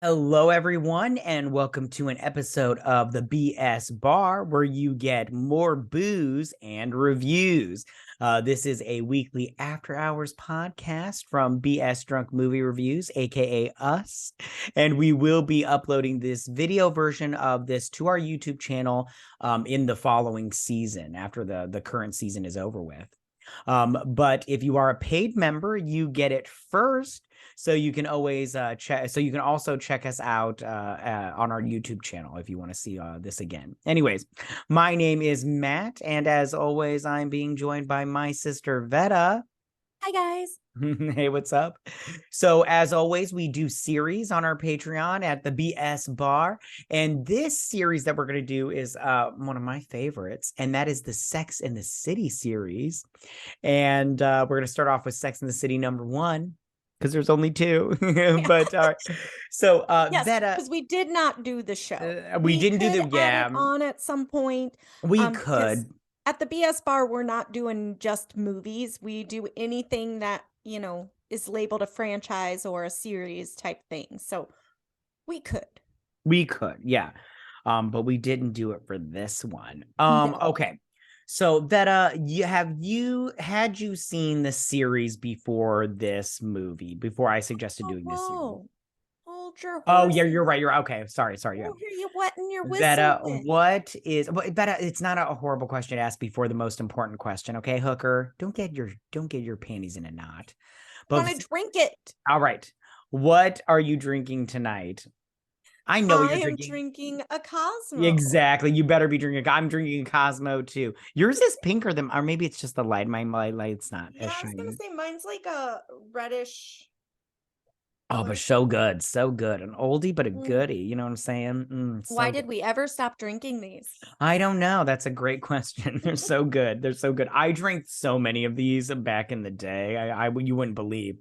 Hello, everyone, and welcome to an episode of the BS Bar where you get more booze and reviews. This is a weekly after hours podcast from BS Drunk Movie Reviews, aka us. And we will be uploading this video version of this to our YouTube channel in the following season after the current season is over with. But if you are a paid member, you get it first. So you can always check. So you can also check us out on our YouTube channel if you want to see this again. Anyways, my name is Matt, and as always, I'm being joined by my sister Vetta. Hi, guys. Hey, what's up? So as always, we do series on our Patreon at the BS Bar. And this series that we're going to do is one of my favorites, and that is the Sex and the City series. And we're going to start off with Sex and the City #1 because there's only two. But all right. So Yes, Vetta, because we did not do the show. we didn't do the could add it on at some point. we Because could. at the BS Bar, we're not doing just movies. We do anything that, is labeled a franchise or a series type thing. So we could. Yeah. But we didn't do it for this one. No. Okay. So Vetta, had you seen the series before this movie? Before I suggested doing this series? Hold your Oh, horses. yeah, you're right. You're okay. Sorry. Oh, Yeah. hear you wetting your Vetta, whistle. Vetta, it's not a horrible question to ask before the most important question, okay, hooker? Don't get your panties in a knot. I want to drink it. All right. What are you drinking tonight? I know what you're am drinking. drinking a Cosmo. Exactly. You better be drinking. I'm drinking a Cosmo too. Yours is pinker than, or maybe it's just the light. My light's not as Yeah, I was shiny. gonna say mine's like a reddish. Oh, but so good. So good. An oldie, but a goodie. You know what I'm saying? Why did we ever stop drinking these? I don't know. That's a great question. They're so good. They're so good. I drank so many of these back in the day. You wouldn't believe.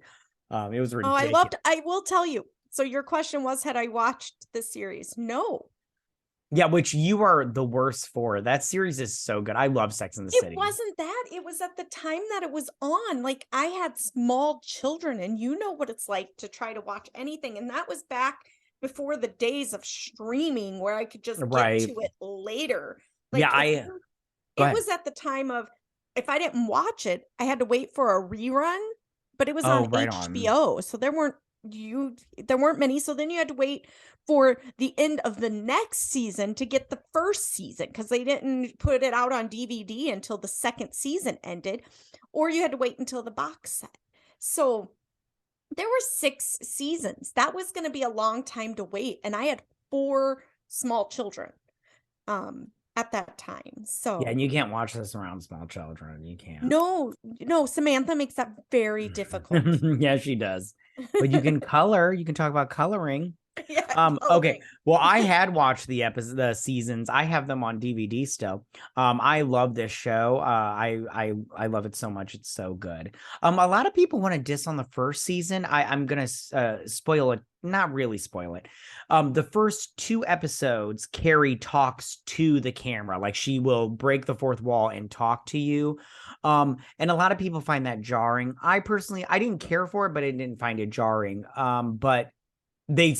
It was ridiculous. I will tell you. So your question was, had I watched the series? No. Yeah, which you are the worst for. That series is so good. I love Sex and the City. It wasn't that. It was at the time that it was on. Like, I had small children, and you know what it's like to try to watch anything. And that was back before the days of streaming where I could just get to it later. Like, yeah, it was at the time of, if I didn't watch it, I had to wait for a rerun, but it was on HBO. So there weren't many. So then you had to wait for the end of the next season to get the first season, because they didn't put it out on DVD until the second season ended, or you had to wait until the box set. So there were 6 seasons. That was going to be a long time to wait. And I had 4 small children at that time. So yeah, and you can't watch this around small children. You can't. No, Samantha makes that very difficult. Yeah, she does. But you can color. You can talk about coloring. Yeah. Okay. Well, I had watched the seasons. I have them on DVD still. I love this show. I love it so much. It's so good. A lot of people want to diss on the first season. I'm gonna spoil it. Not really spoil it. The first 2 episodes, Carrie talks to the camera. Like, she will break the fourth wall and talk to you. And a lot of people find that jarring. I personally, I didn't care for it, but I didn't find it jarring. But they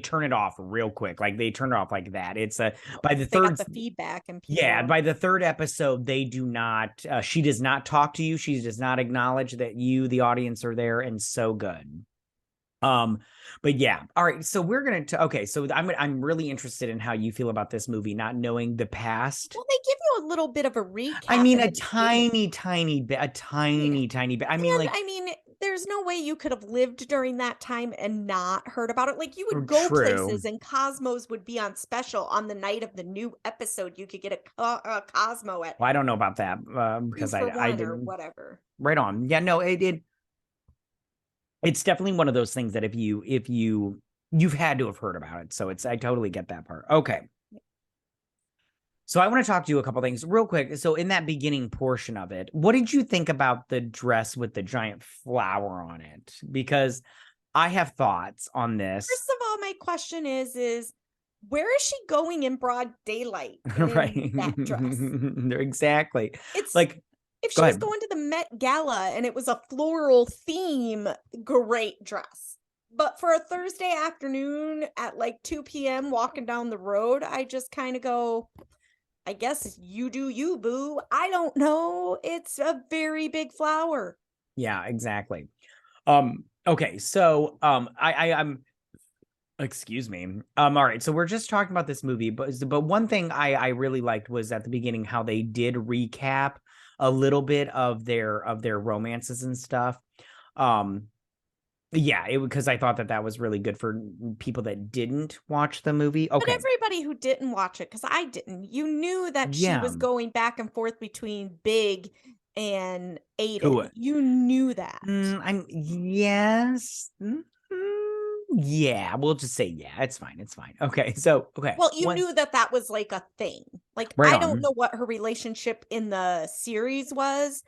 turn it off real quick. Like, they turn it off like that. It's by the third, the feedback, and by the 3rd episode, they do not, she does not talk to you. She does not acknowledge that you, the audience, are there. And so good. But yeah. All right. So we're going to, okay. So I'm really interested in how you feel about this movie, not knowing the past. Well, they give you a little bit of a recap. I mean, a tiny bit. I mean, there's no way you could have lived during that time and not heard about it. Like, you would go places and Cosmos would be on special on the night of the new episode. You could get a Cosmo at. Well, I don't know about that because I didn't. Or whatever. Right on. Yeah, no, it's definitely one of those things that if you've had to have heard about it. So I totally get that part. Okay. So I want to talk to you a couple things real quick. So in that beginning portion of it, what did you think about the dress with the giant flower on it? Because I have thoughts on this. First of all, my question is where is she going in broad daylight right. in that dress? Exactly. It's like, if she was going to the Met Gala and it was a floral theme, great dress. But for a Thursday afternoon at like 2 p.m. walking down the road, I just kind of go, I guess you do you, boo. I don't know. It's a very big flower. Yeah, exactly. Okay, so I'm excuse me. All right, so we're just talking about this movie, but one thing I really liked was at the beginning how they did recap a little bit of their romances and stuff. Yeah, because I thought that was really good for people that didn't watch the movie. Okay. But everybody who didn't watch it, because I didn't, you knew that she was going back and forth between Big and Aiden. You knew that. Yes. Yeah, we'll just say yeah. It's fine. It's fine. Okay. So, okay. Well, you knew that was like a thing. Like, I don't know what her relationship in the series was,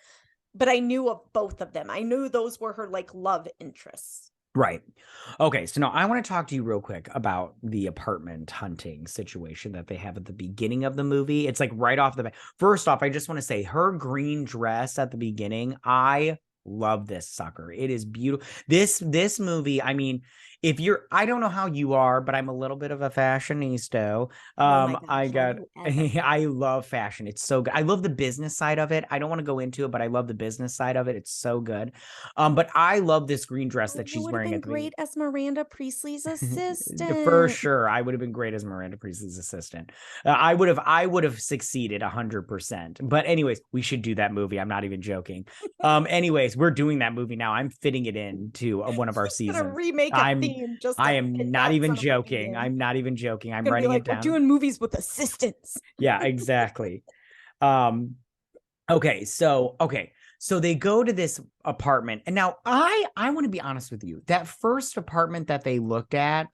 but I knew of both of them. I knew those were her like love interests. Right. Okay. So now I want to talk to you real quick about the apartment hunting situation that they have at the beginning of the movie. It's like right off the bat. First off, I just want to say her green dress at the beginning. I love this sucker. It is beautiful. This movie, I mean, if you're, I don't know how you are, but I'm a little bit of a fashionista. I love fashion. It's so good. I love the business side of it. I don't want to go into it, but I love the business side of it. It's so good. But I love this green dress that she's wearing. At the great as Miranda Priestley's assistant. For sure, I would have been great as Miranda Priestley's assistant. I would have succeeded 100%. But anyways, we should do that movie. I'm not even joking. Anyways, we're doing that movie now. I'm fitting it into one of our seasons. Remake a theme. I am not even joking. I'm not even joking. I'm writing it down. We're doing movies with assistants. Yeah, exactly. Okay, so they go to this apartment, and now I want to be honest with you. That first apartment that they looked at,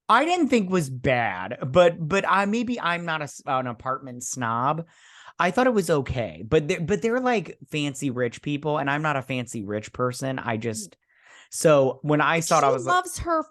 I didn't think was bad, but maybe I'm not an apartment snob. I thought it was okay, but they're like fancy rich people, and I'm not a fancy rich person. So when I saw it, I was like, loves her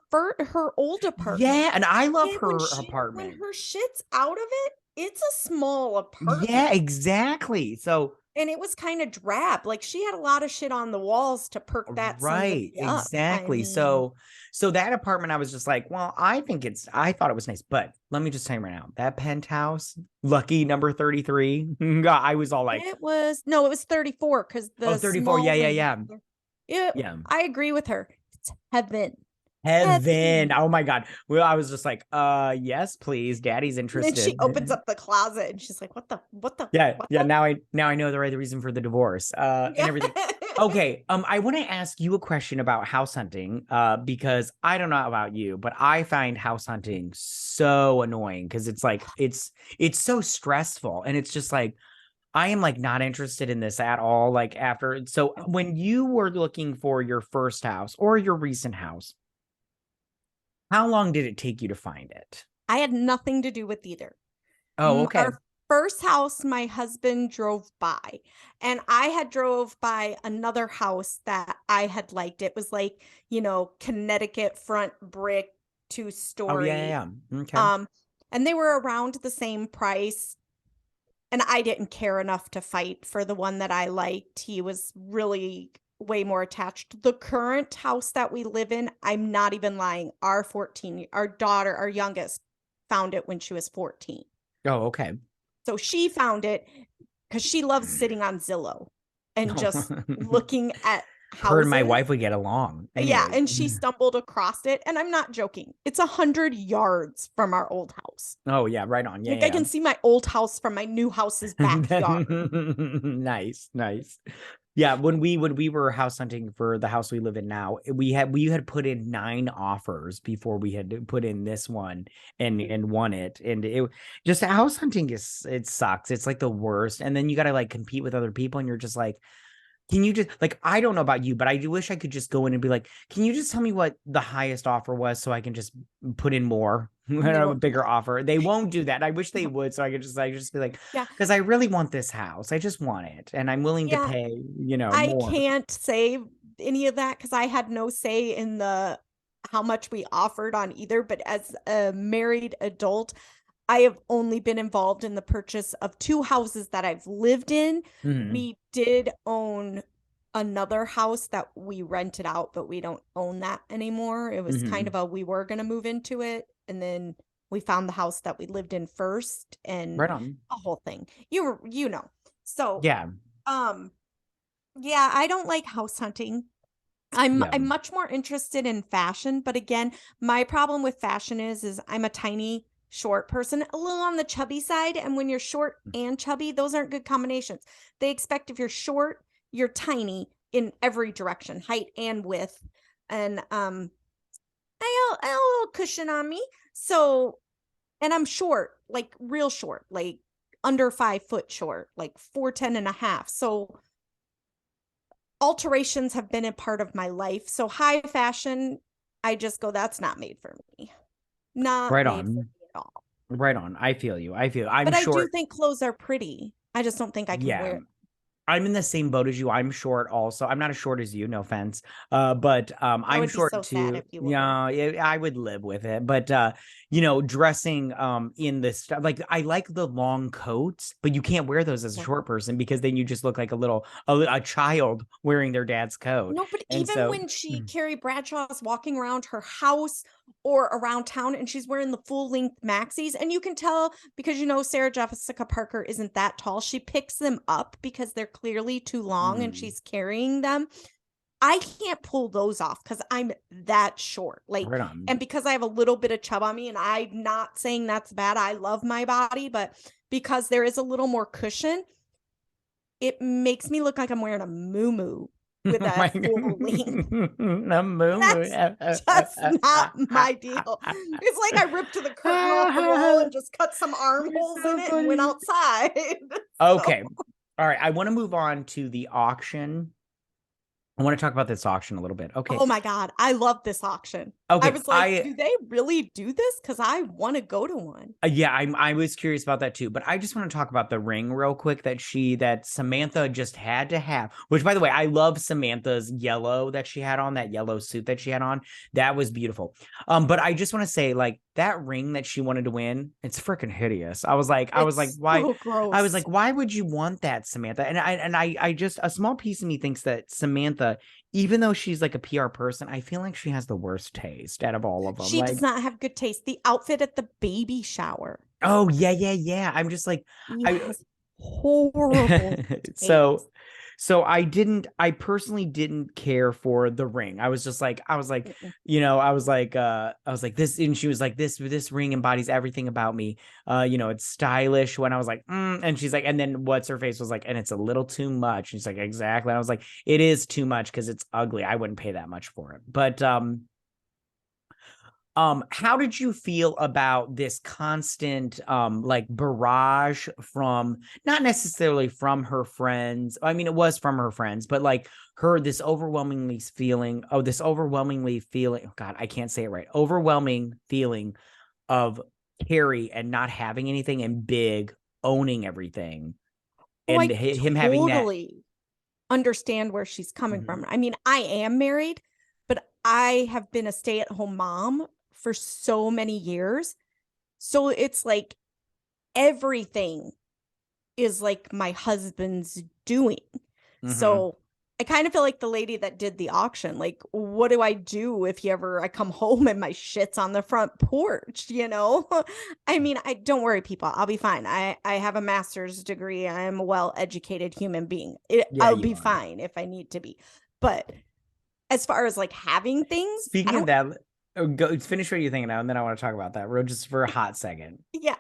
old apartment. Yeah, and I love her apartment. When her shit's out of it, it's a small apartment. Yeah, exactly. So. And it was kind of drab. Like she had a lot of shit on the walls to perk that. Right. Exactly. I mean, so that apartment, I was just like, well, I thought it was nice, but let me just tell you right now, that penthouse, lucky number 33. I was all like, it was 34. Cause the 34. Yeah. I agree with her. It's heaven. Oh my God. Well, I was just like, yes, please. Daddy's interested. And then she opens up the closet and she's like, what the? Yeah. Now I know the right reason for the divorce, and everything. Okay. I want to ask you a question about house hunting, because I don't know about you, but I find house hunting so annoying because it's like, it's so stressful, and it's just like, I am like not interested in this at all. Like so when you were looking for your first house or your recent house, how long did it take you to find it? I had nothing to do with either. Oh, okay. Our first house, my husband drove by, and I had drove by another house that I had liked. It was like, Connecticut front brick, 2-story. Oh, yeah. Okay. And they were around the same price. And I didn't care enough to fight for the one that I liked. He was really way more attached. The current house that we live in, I'm not even lying. Our daughter, our youngest, found it when she was 14. Oh, okay. So she found it because she loves sitting on Zillow and just looking at houses. Her and my wife would get along. Anyways. Yeah, and she stumbled across it, and I'm not joking. It's 100 yards from our old house. Oh yeah, right on. Yeah, I can see my old house from my new house's backyard. Nice. Yeah, when we were house hunting for the house we live in now, we had put in 9 offers before we had put in this one and won it. And it just house hunting it sucks. It's like the worst. And then you got to like compete with other people, and you're just like, can you just like, I don't know about you, but I do wish I could just go in and be like, can you just tell me what the highest offer was so I can just put in more, a bigger offer? They won't do that. I wish they would. So I could just be like, yeah, because I really want this house. I just want it. And I'm willing to pay, more. I can't say any of that because I had no say in how much we offered on either. But as a married adult, I have only been involved in the purchase of 2 houses that I've lived in. Mm-hmm. We did own another house that we rented out, but we don't own that anymore. It was kind of we were going to move into it, and then we found the house that we lived in first, and right on. a whole thing. You know. So yeah, I don't like house hunting. I'm much more interested in fashion, but again, my problem with fashion is I'm a tiny short person, a little on the chubby side, and when you're short and chubby, those aren't good combinations. They expect if you're short, you're tiny in every direction, height and width, and I have a little cushion on me, so, and I'm short, like real short, like under 5 foot short, like 4'10" and a half. So alterations have been a part of my life. So high fashion, I just go, that's not made for me. Not right made on. for me at all. Right on. I feel you. I'm but short. I do think clothes are pretty. I just don't think I can wear it. I'm in the same boat as you. I'm short also. I'm not as short as you, no offense. But I'm short so too. Sad if you were. Yeah, I would live with it. But dressing in this stuff, like I like the long coats, but you can't wear those as a short person because then you just look like a child wearing their dad's coat. No, but even when Carrie Bradshaw is walking around her house or around town and she's wearing the full length maxis, and you can tell because Sarah Jessica Parker isn't that tall. She picks them up because they're clearly too long and she's carrying them. I can't pull those off because I'm that short. Like, and because I have a little bit of chub on me, and I'm not saying that's bad. I love my body, but because there is a little more cushion, it makes me look like I'm wearing a muumuu with that full length. That's just not my deal. It's like I ripped the curtain off the wall and just cut some armholes in it and went outside. Okay. All right. I want to move on to the auction. I want to talk about this auction a little bit. Okay. Oh my God. I love this auction. Okay. I was like, do they really do this? Because I want to go to one. Yeah, I was curious about that too. But I just want to talk about the ring real quick that Samantha just had to have. Which, by the way, I love Samantha's yellow that she had on, that yellow suit that she had on. That was beautiful. But I just want to say, like, that ring that she wanted to win, it's freaking hideous. I was like, why? So gross. I was like, why would you want that, Samantha? And I just, a small piece of me thinks that Samantha, even though she's like a PR person, I feel like she has the worst taste out of all of them. She does not have good taste. The outfit at the baby shower. Oh, yeah. I'm just like, horrible. I personally didn't care for the ring. I was like, this, and she was like, this ring embodies everything about me. It's stylish. When I was like, and she's like, and then what's her face was like, and it's a little too much. She's like, exactly. And I was like, it is too much because it's ugly. I wouldn't pay that much for it. But, how did you feel about this constant like barrage from, not necessarily from her friends? I mean, it was from her friends, but like this overwhelming feeling, oh God, I can't say it right. Overwhelming feeling of Carrie and not having anything, and Big owning everything. And him having that. Understand where she's coming from. I mean, I am married, but I have been a stay-at-home mom for so many years. So it's like everything is like my husband's doing. So I kind of feel like the lady that did the auction. Like, what do I do if I come home and my shit's on the front porch, I mean, don't worry, people. I'll be fine. I have a master's degree. I am a well-educated human being. I'll be fine if I need to be. But as far as like having things. Speaking of that, go finish what you're thinking now, and then I want to talk about that just for a hot second. Yeah.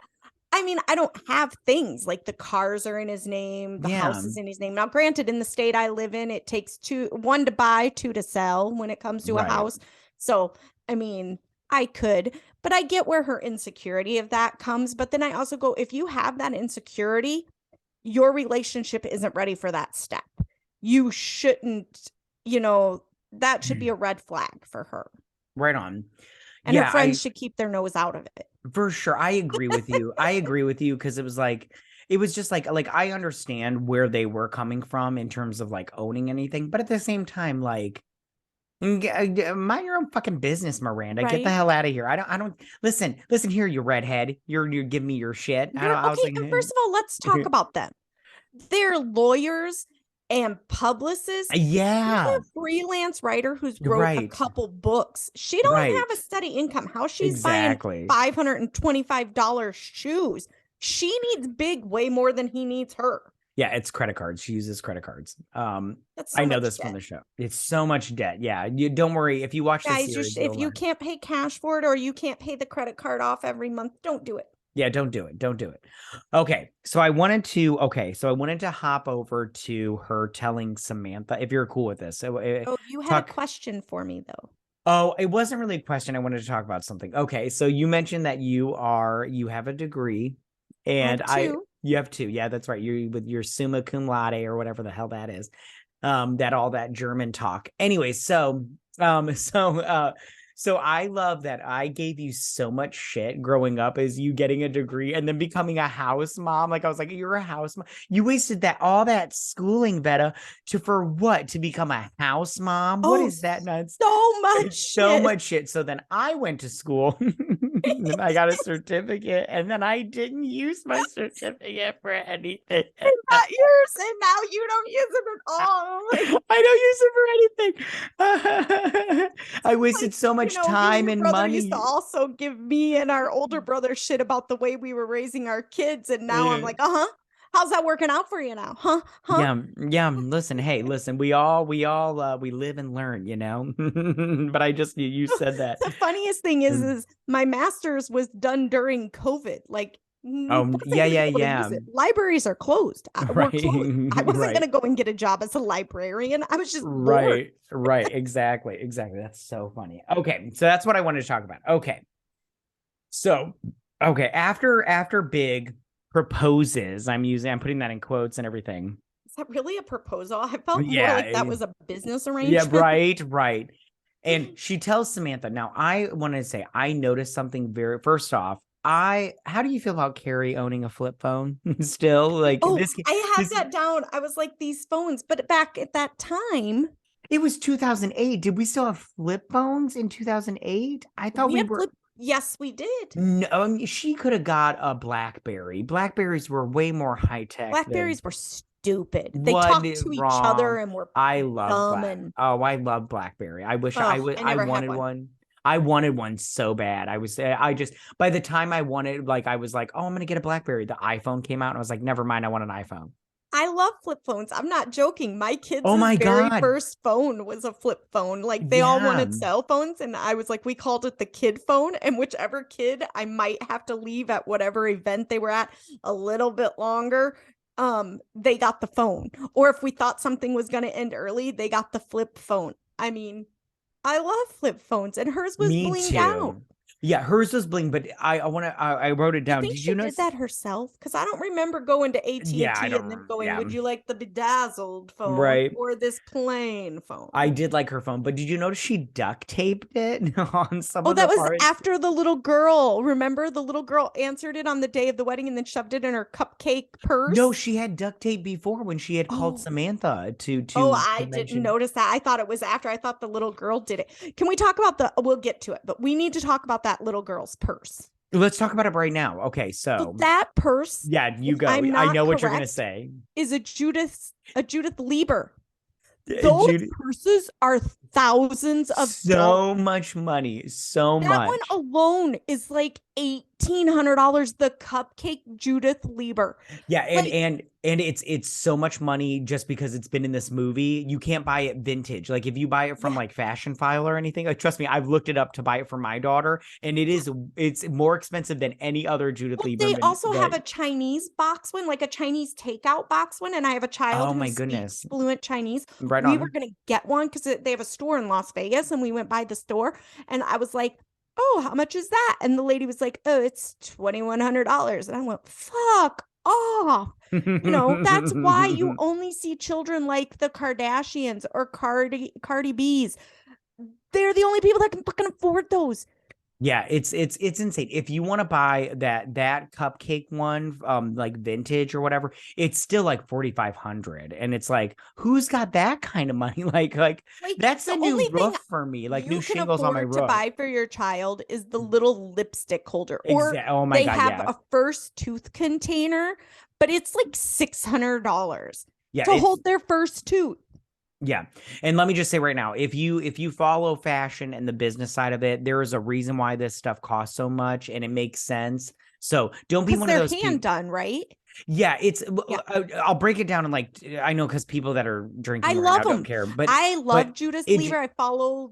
I mean, I don't have things like the cars are in his name. The house is in his name. Now, granted, in the state I live in, it takes one to buy, two to sell when it comes to a house. So, I mean, I could, but I get where her insecurity of that comes. But then I also go, if you have that insecurity, your relationship isn't ready for that step. You shouldn't, that should be a red flag for her. Right on. And her friends should keep their nose out of it. For sure. I agree with you. Because it was just like I understand where they were coming from in terms of like owning anything. But at the same time, like, mind your own fucking business, Miranda. Get the hell out of here. I don't listen here, you redhead. You're giving me your shit. And first of all, let's talk about them. They're lawyers. and publicist. Yeah. She's a freelance writer who's wrote a couple books. She don't have a steady income. How she's buying $525 shoes. She needs big way more than he needs her. Yeah, it's credit cards. She uses credit cards. That's so I know much this debt. from the show. It's so much debt. Yeah, you don't worry if you watch the series. If you can't pay cash for it or you can't pay the credit card off every month, don't do it. Yeah, don't do it. Don't do it. Okay, so I wanted to hop over to her telling Samantha, if you're cool with this. So, you had a question for me though. Oh, it wasn't really a question. I wanted to talk about something. Okay, so you mentioned that you have a degree, and you have two. Yeah, that's right. You're with your summa cum laude or whatever the hell that is. That German talk. Anyway, so I love that I gave you so much shit growing up as you getting a degree and then becoming a house mom. Like I was like, you're a house mom. You wasted all that schooling, Vetta, for what? To become a house mom? What is that nuts? So much shit. So then I went to school and I got a certificate and then I didn't use my certificate for anything. It's not yours and now you don't use it at all. I don't use it for anything. I wasted so much time and money. Used to also give me and our older brother shit about the way we were raising our kids, and now I'm like, how's that working out for you now? Yeah. Listen, we live and learn, you know. But you said that. The funniest thing is my master's was done during COVID. Like, yeah. Libraries are closed. Right. Closed. I wasn't going to go and get a job as a librarian. I was just bored. Right. Exactly. That's so funny. Okay, so that's what I wanted to talk about. Okay, so after Big proposes, I'm putting that in quotes and everything. Is that really a proposal? I felt more like that was a business arrangement. Yeah, right. And she tells Samantha. Now, I want to say I noticed something first off. How do you feel about Carrie owning a flip phone still? Like, I have that down. I was like, these phones, but back at that time, it was 2008. Did we still have flip phones in 2008? I thought we were. Yes, we did. No, she could have got a BlackBerry. BlackBerries were way more high tech. BlackBerries were stupid. They talked to each other and were I love BlackBerry. I wish I wanted one. I wanted one so bad. By the time I wanted, I was like, oh, I'm going to get a BlackBerry. The iPhone came out and I was like, never mind. I want an iPhone. I love flip phones. I'm not joking. My kids' very first phone was a flip phone. Like they all wanted cell phones. And I was like, we called it the kid phone. And whichever kid I might have to leave at whatever event they were at a little bit longer, they got the phone. Or if we thought something was going to end early, they got the flip phone. I mean, I love flip phones, and hers was blinged out. Yeah, hers was bling, but I wrote it down. Did you know she did that herself? Because I don't remember going to AT&T and then going, would you like the bedazzled phone or this plain phone? I did like her phone, but did you notice she duct taped it on some of the parts? That was after the little girl. Remember, the little girl answered it on the day of the wedding and then shoved it in her cupcake purse? No, she had duct tape before when she had called Samantha to I didn't notice that. I thought it was after. I thought the little girl did it. Can we talk about we'll get to it, but we need to talk about that little girl's purse. Let's talk about it right now. Okay, so that purse, you go. I know what you're gonna say. Is a Judith Lieber. Those purses are thousands of so much money. That one alone is like $1,800. The cupcake Judith Lieber. Yeah, and it's so much money just because it's been in this movie. You can't buy it vintage. Like if you buy it from like Fashion File or anything, like trust me, I've looked it up to buy it for my daughter, and it's more expensive than any other Judith Lieber. They also have a Chinese box one, like a Chinese takeout box one, and I have a child who speaks fluent Chinese. Right we were gonna get one because they have a store in Las Vegas, and we went by the store, and I was like, oh, how much is that? And the lady was like, oh, it's $2,100. And I went, fuck off. That's why you only see children like the Kardashians or Cardi B's. They're the only people that can fucking afford those. Yeah, it's insane. If you want to buy that cupcake one, like vintage or whatever, it's still like $4,500, and it's like, who's got that kind of money? Like that's a new roof for me. Like new shingles on my roof. To buy for your child is the little lipstick holder, or they have a first tooth container, but it's like $600. to hold their first tooth. Yeah. And let me just say right now, if you follow fashion and the business side of it, there is a reason why this stuff costs so much, and it makes sense. So don't be one of those hand done, right? Yeah, I'll break it down, and like, I know because people that are drinking right now don't care, but I love Judith Lieber. I follow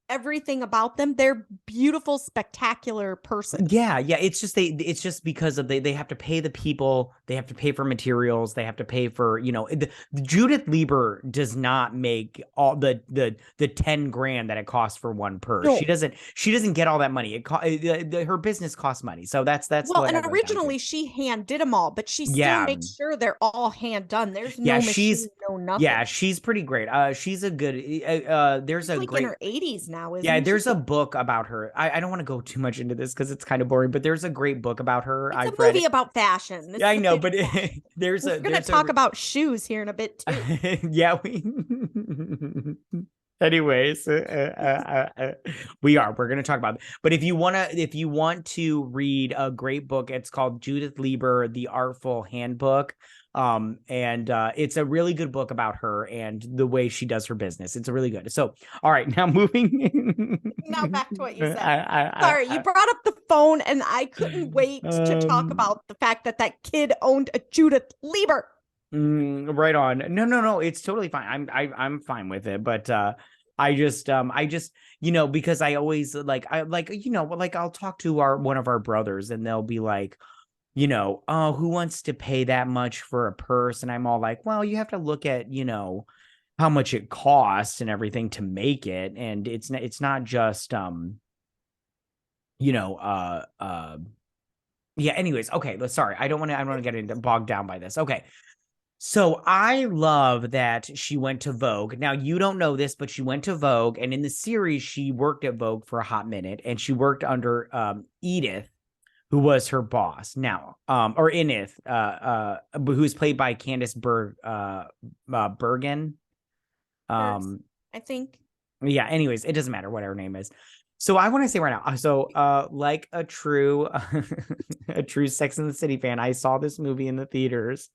everything about them. They're beautiful, spectacular person. Yeah. It's just because of they have to pay the people, they have to pay for materials, they have to pay for, the Judith Lieber does not make all the 10 grand that it costs for one purse. No. She doesn't get all that money. Her business costs money. So that's well, and originally she hand did them all, but she still makes sure they're all hand done. There's no machine, no nothing. Yeah, she's pretty great. She's a good there's she's a like great in her 80s now, isn't yeah, there's a book about her. I don't want to go too much into this because it's kind of boring, but there's a great book about her. It's a movie about fashion. Yeah, I know, but we're going to talk about shoes here in a bit too. Yeah, anyways, we're going to talk about it. But if you want to read a great book, it's called Judith Lieber, The Artful Handbook. And it's a really good book about her and the way she does her business. It's really good. So, all right, now moving. Now back to what you said. Sorry, you brought up the phone, and I couldn't wait to talk about the fact that kid owned a Judith Lieber. Right on. No, it's totally fine. I'm fine with it, but I just because I always I'll talk to one of our brothers, and they'll be like, oh, who wants to pay that much for a purse? And I'm all like, well, you have to look at, how much it costs and everything to make it. And it's not just, yeah, anyways. Okay. Sorry. I don't want to get bogged down by this. Okay. So I love that she went to Vogue. Now, you don't know this, but she went to Vogue, and in the series, she worked at Vogue for a hot minute, and she worked under Edith, who was her boss now, or Enith, who's played by Candice Bergen. I think. Yeah, anyways, it doesn't matter what her name is. So I want to say right now, so like a true Sex and the City fan, I saw this movie in the theaters.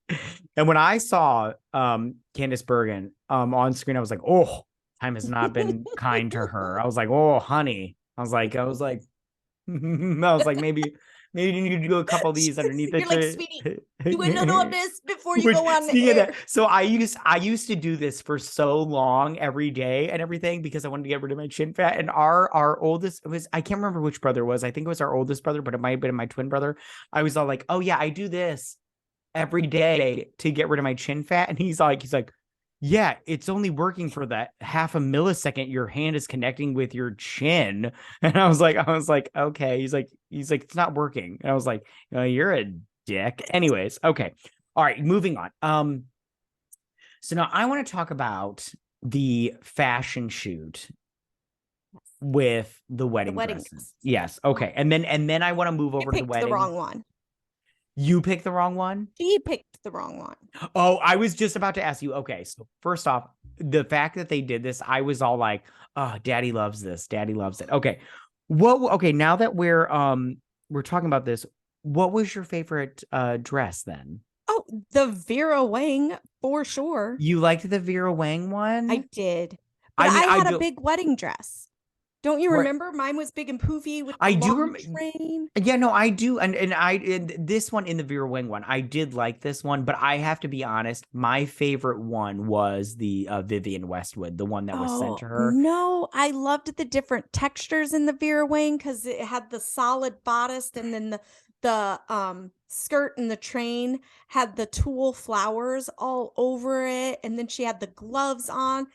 And when I saw Candice Bergen on screen, I was like, oh, time has not been kind to her. I was like, oh, honey. I was like, maybe you need to do a couple of these underneath the tree. You're like, sweetie, you wouldn't know this before you go on the air. So I used to do this for so long every day and everything because I wanted to get rid of my chin fat. And our oldest I can't remember which brother it was. I think it was our oldest brother, but it might have been my twin brother. I was all like, oh yeah, I do this every day to get rid of my chin fat. And he's like, yeah, it's only working for that half a millisecond your hand is connecting with your chin. And I was like, okay. He's like, it's not working. And I was like, you're a dick. Anyways, okay. All right, moving on. So now I want to talk about the fashion shoot with the wedding dresses. Yes. Okay. And then I want to move over to the wedding. The wrong one. You picked the wrong one? She picked the wrong one. Oh, I was just about to ask you. Okay, so first off, the fact that they did this, I was all like, oh, daddy loves this. Daddy loves it. Okay. Okay, now that we're talking about this, what was your favorite dress then? Oh, the Vera Wang, for sure. You liked the Vera Wang one? I did. But I had a big wedding dress. Don't you remember? Mine was big and poofy with the long train. Yeah, no, I do. And this one in the Vera Wang one, I did like this one, but I have to be honest, my favorite one was the Vivienne Westwood, the one that was sent to her. No, I loved the different textures in the Vera Wang because it had the solid bodice, and then the skirt and the train had the tulle flowers all over it, and then she had the gloves on.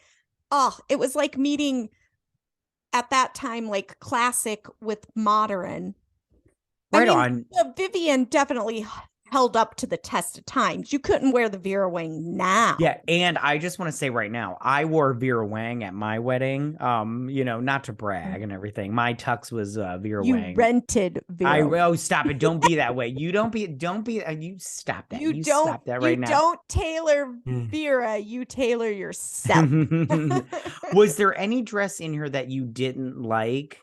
Oh, it was like meeting at that time, like classic with modern. Right on. Vivienne definitely held up to the test of times. You couldn't wear the Vera Wang now. Yeah, and I just want to say right now, I wore Vera Wang at my wedding. Not to brag and everything. My tux was Vera Wang. You rented Vera Wang. Oh, stop it. Don't be that way. You don't be, you stop that. You stop that right now. You don't tailor Vera, you tailor yourself. Was there any dress in here that you didn't like?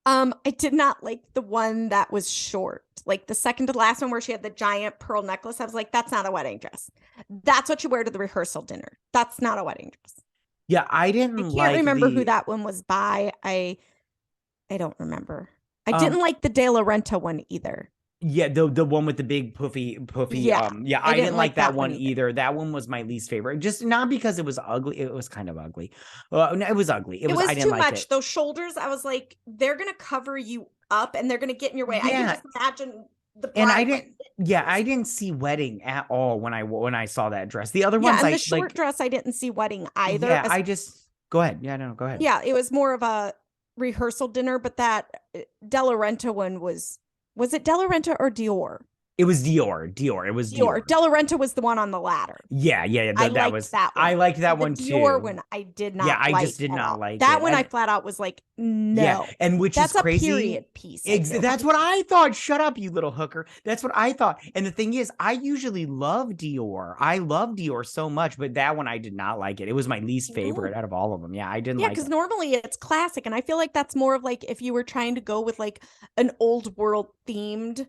I did not like the one that was short. like the second to the last one where she had the giant pearl necklace. I was like, that's not a wedding dress. That's what you wear to the rehearsal dinner. That's not a wedding dress. Yeah, I can't remember who that one was by. I don't remember. I didn't like the De La Renta one either. Yeah, the one with the big puffy. Yeah, I didn't like that one either. That one was my least favorite. Just not because it was ugly. It was kind of ugly. No, it was ugly. It was I didn't too like much. It. Those shoulders, I was like, they're gonna cover you up and they're gonna get in your way. Yeah. I can just imagine the bride. And I didn't. Yeah, I didn't see wedding at all when I saw that dress. The other ones, and the short dress, I didn't see wedding either. Yeah, I just go ahead. Yeah, no, go ahead. Yeah, it was more of a rehearsal dinner, but that De La Renta one was it De La Renta or Dior? It was Dior. It was Dior. De La Renta was the one on the ladder. Yeah. I liked that one. I liked that one too. Dior one, I did not. Yeah, I just did not like that one. I flat out was like, no. Yeah, and which that's is crazy. A period piece. That's what I thought. Shut up, you little hooker. That's what I thought. And the thing is, I usually love Dior. I love Dior so much, but that one I did not like it. It was my least favorite out of all of them. Yeah, I didn't like it. Yeah, because normally it's classic, and I feel like that's more of like if you were trying to go with like an old world themed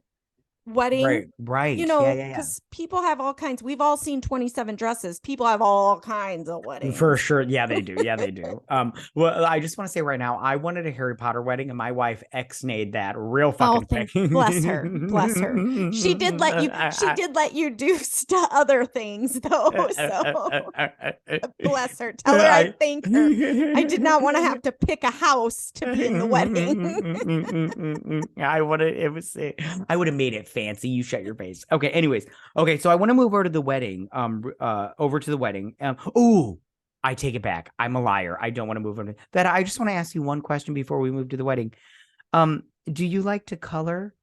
wedding, right, you know, because people have all kinds. We've all seen 27 dresses. People have all kinds of weddings for sure. Yeah, they do. Well, I just want to say right now, I wanted a Harry Potter wedding, and my wife ex-nayed that real fucking quick. Bless her. She did let you do other things though, so bless her. Tell her I thank her. I did not want to have to pick a house to be in the wedding. I would have made it fancy. You shut your face. Okay, anyways. Okay, so I want to move over to the wedding. Oh, I take it back. I'm a liar. I don't want to move on. That I just want to ask you one question before we move to the wedding. Do you like to color?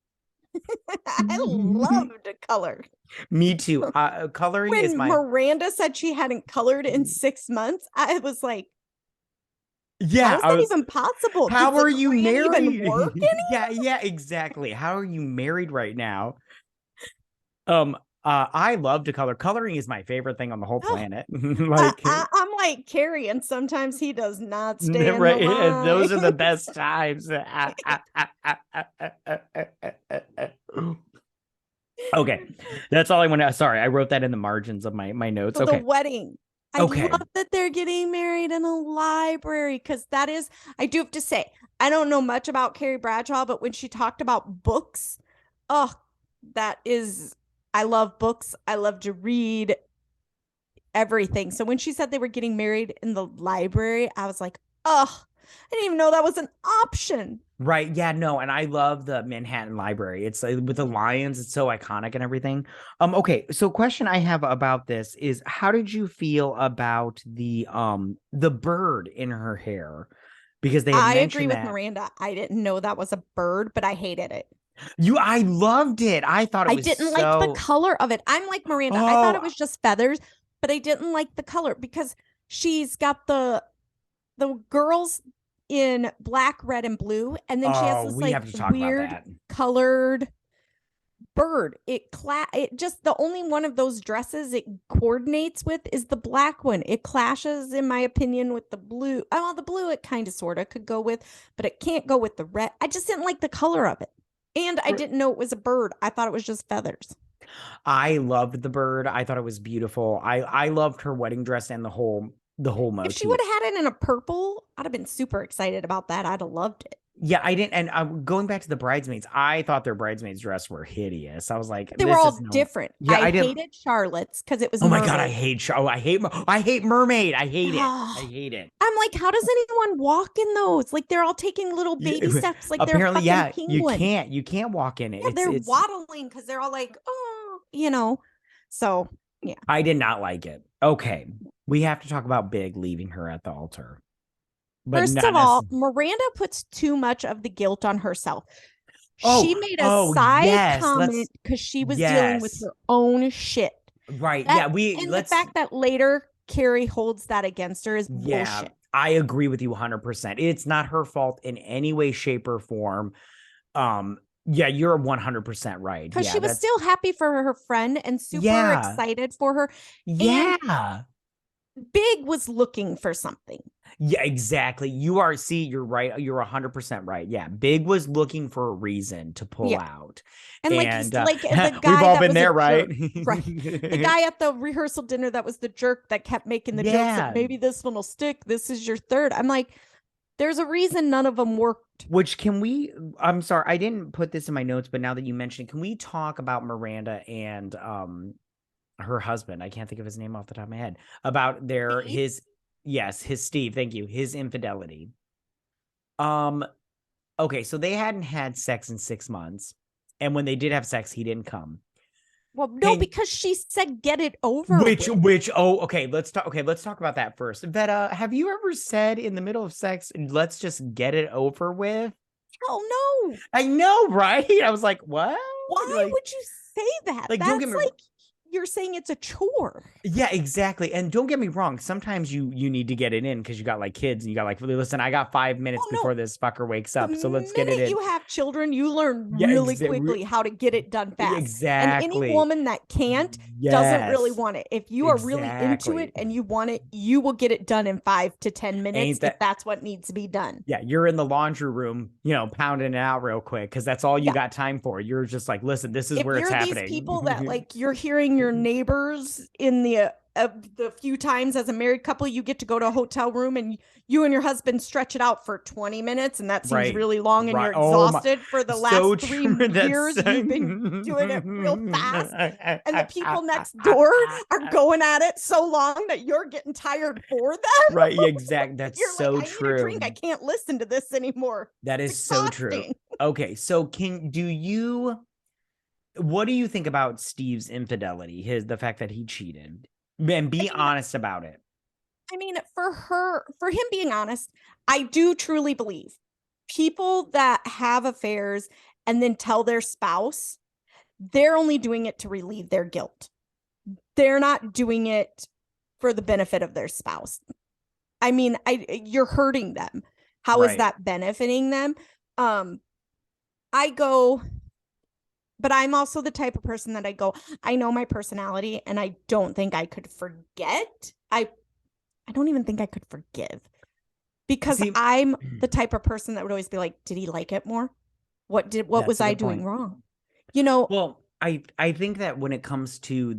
I love to color. Me too. Coloring when is my. Miranda said she hadn't colored in 6 months, I was like, yeah, how is that even possible? How are you married? Even work yeah, exactly. How are you married right now? I love to color. Coloring is my favorite thing on the whole planet. Like I'm like Carrie, and sometimes he does not stay in right. the line. Those are the best times. Okay, that's all I want to. Sorry, I wrote that in the margins of my notes. So okay, the wedding. I love that they're getting married in a library, because that is, I do have to say, I don't know much about Carrie Bradshaw, but when she talked about books, that is, I love books. I love to read everything. So when she said they were getting married in the library, I was like, I didn't even know that was an option. Right. Yeah, no. And I love the Manhattan Library. It's with the lions. It's so iconic and everything. Okay. So question I have about this is, how did you feel about the bird in her hair? Because I agree with Miranda. I didn't know that was a bird, but I hated it. I loved it. I thought it was I didn't like the color of it. I'm like Miranda. I thought it was just feathers, but I didn't like the color because she's got the girls in black, red, and blue, and then she has this weird colored bird. It just, the only one of those dresses it coordinates with is the black one. It clashes, in my opinion, with the blue. Well, the blue it kind of sort of could go with, but it can't go with the red. I just didn't like the color of it, and I didn't know it was a bird. I thought it was just feathers. I loved the bird. I thought it was beautiful. I loved her wedding dress and the whole motif. If she would have had it in a purple, I'd have been super excited about that. I'd have loved it. Yeah, I didn't. And going back to the bridesmaids, I thought their bridesmaids' dress were hideous. I was like, they were all different. Yeah, I hated Charlotte's because it was. Oh my god, I hate I hate mermaid. I hate it. I hate it. I'm like, how does anyone walk in those? Like they're all taking little baby steps. Like apparently, they're penguin. You can't walk in it. Yeah, they're waddling because they're all like, So yeah, I did not like it. Okay, we have to talk about Big leaving her at the altar. But first of all, Miranda puts too much of the guilt on herself. She made a side comment because she was dealing with her own shit. Right. The fact that later Carrie holds that against her is bullshit. I agree with you 100%. It's not her fault in any way, shape, or form. Yeah, you're 100% right. Because she was still happy for her friend and super excited for her. Yeah. Big was looking for something. Yeah, exactly. You're right. You're 100% right. Yeah. Big was looking for a reason to pull out. And like, he's like the guy we've all that been was there, right? Right. The guy at the rehearsal dinner that was the jerk that kept making the jokes that maybe this one will stick. This is your third. I'm like, there's a reason none of them worked. I'm sorry, I didn't put this in my notes, but now that you mentioned it, can we talk about Miranda and her husband? I can't think of his name off the top of my head. About his Steve, thank you, his infidelity. Okay, so they hadn't had sex in 6 months, and when they did have sex, he didn't come. Well, no, because she said get it over with. Okay, let's talk about that first. Vetta, have you ever said in the middle of sex, let's just get it over with? Hell no. I know, right? I was like, what? Why would you say that? Like, don't get me wrong. You're saying it's a chore. Yeah, exactly. And don't get me wrong. Sometimes you need to get it in because you got like kids and you got like, listen, I got 5 minutes before this fucker wakes up. So let's get it in. You have children, you learn really quickly how to get it done fast. Exactly. And any woman that can't doesn't really want it. If you are really into it and you want it, you will get it done in 5 to 10 minutes if that's what needs to be done. Yeah, you're in the laundry room, pounding it out real quick because that's all you got time for. You're just like, listen, this is where it's happening. These people that like you're hearing your neighbors in the few times as a married couple you get to go to a hotel room and you and your husband stretch it out for 20 minutes and that seems really long and you're exhausted for the last 3 years you've been doing it real fast and the people next door are going at it so long that you're getting tired for them. Right, exactly. That's so like, true. Need a drink. I can't listen to this anymore. That is so true. Okay, so what do you think about Steve's infidelity? The fact that he cheated, and be honest about it. I mean, for him being honest, I do truly believe people that have affairs and then tell their spouse, they're only doing it to relieve their guilt. They're not doing it for the benefit of their spouse. I mean, you're hurting them. How is that benefiting them? But I'm also the type of person that I know my personality and I don't think I could forget. I don't even think I could forgive because I'm the type of person that would always be like, did he like it more? What was I doing wrong? Well, I think that when it comes to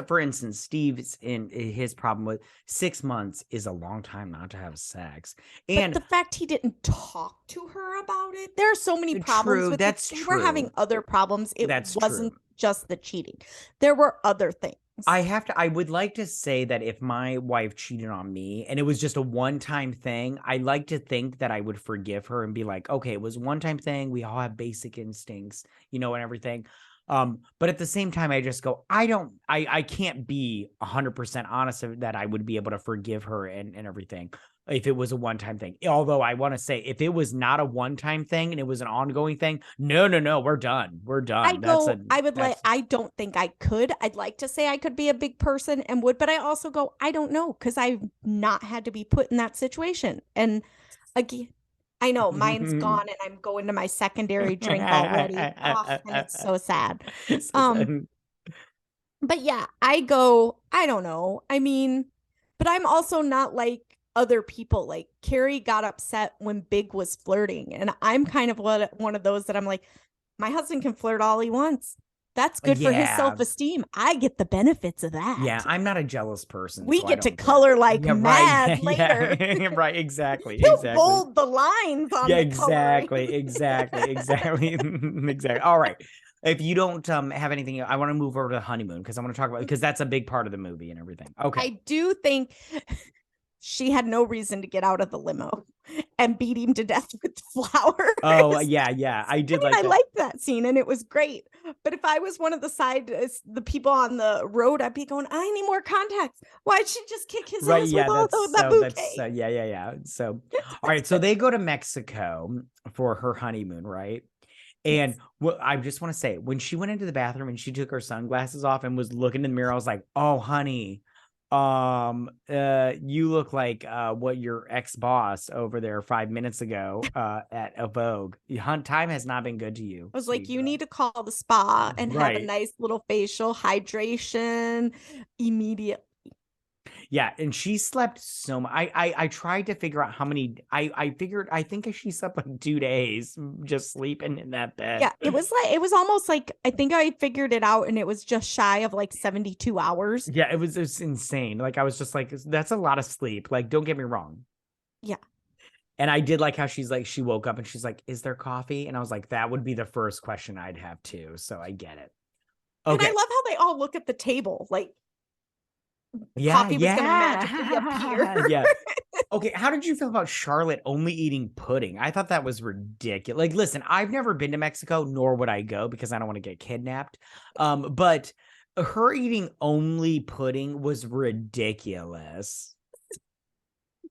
for instance, Steve's in his problem with 6 months is a long time not to have sex. And but the fact he didn't talk to her about it, there are so many problems with it. They were having other problems. It wasn't just the cheating. There were other things. I would like to say that if my wife cheated on me and it was just a one-time thing, I like to think that I would forgive her and be like, okay, it was a one-time thing. We all have basic instincts, and everything. But at the same time, I just go, I can't be 100% honest that I would be able to forgive her and everything if it was a one-time thing. Although I want to say if it was not a one-time thing and it was an ongoing thing, no, we're done. We're done. I don't think I could. I'd like to say I could be a big person and would, but I also go, I don't know, because I've not had to be put in that situation. And again, I know mine's gone and I'm going to my secondary drink already. And it's so sad. But yeah, I don't know. I mean, but I'm also not like other people. Like Carrie got upset when Big was flirting. And I'm kind of one of those that I'm like, my husband can flirt all he wants. That's good for his self-esteem. I get the benefits of that. Yeah, I'm not a jealous person. We get to color like mad later. Yeah, right, exactly. He'll bold the lines on the exactly. All right. If you don't have anything, I want to move over to honeymoon because I want to talk about because that's a big part of the movie and everything. Okay. I do think she had no reason to get out of the limo and beat him to death with flowers. Oh, yeah. I liked that scene and it was great. But if I was one of the people on the road, I'd be going, I need more context. Why'd she just kick his ass with all that bouquet? Yeah. So, all right. So they go to Mexico for her honeymoon, right? And I just want to say, when she went into the bathroom and she took her sunglasses off and was looking in the mirror, I was like, oh, honey, you look like what your ex-boss over there 5 minutes ago at a Vogue. Time has not been good to you. I was like, you need to call the spa and have a nice little facial hydration immediately. Yeah, and she slept so much. I tried to figure out how many. I figured I think she slept like 2 days just sleeping in that bed. Yeah, it was almost like I think I figured it out, and it was just shy of like 72 hours. Yeah, it was insane. Like I was just like, that's a lot of sleep. Like, don't get me wrong. Yeah. And I did like how she's like, she woke up and she's like, is there coffee? And I was like, that would be the first question I'd have too. So I get it. Okay. And I love how they all look at the table. Like, coffee was going to magically appear. Yeah. Okay. How did you feel about Charlotte only eating pudding? I thought that was ridiculous. Like, listen, I've never been to Mexico, nor would I go because I don't want to get kidnapped. But her eating only pudding was ridiculous.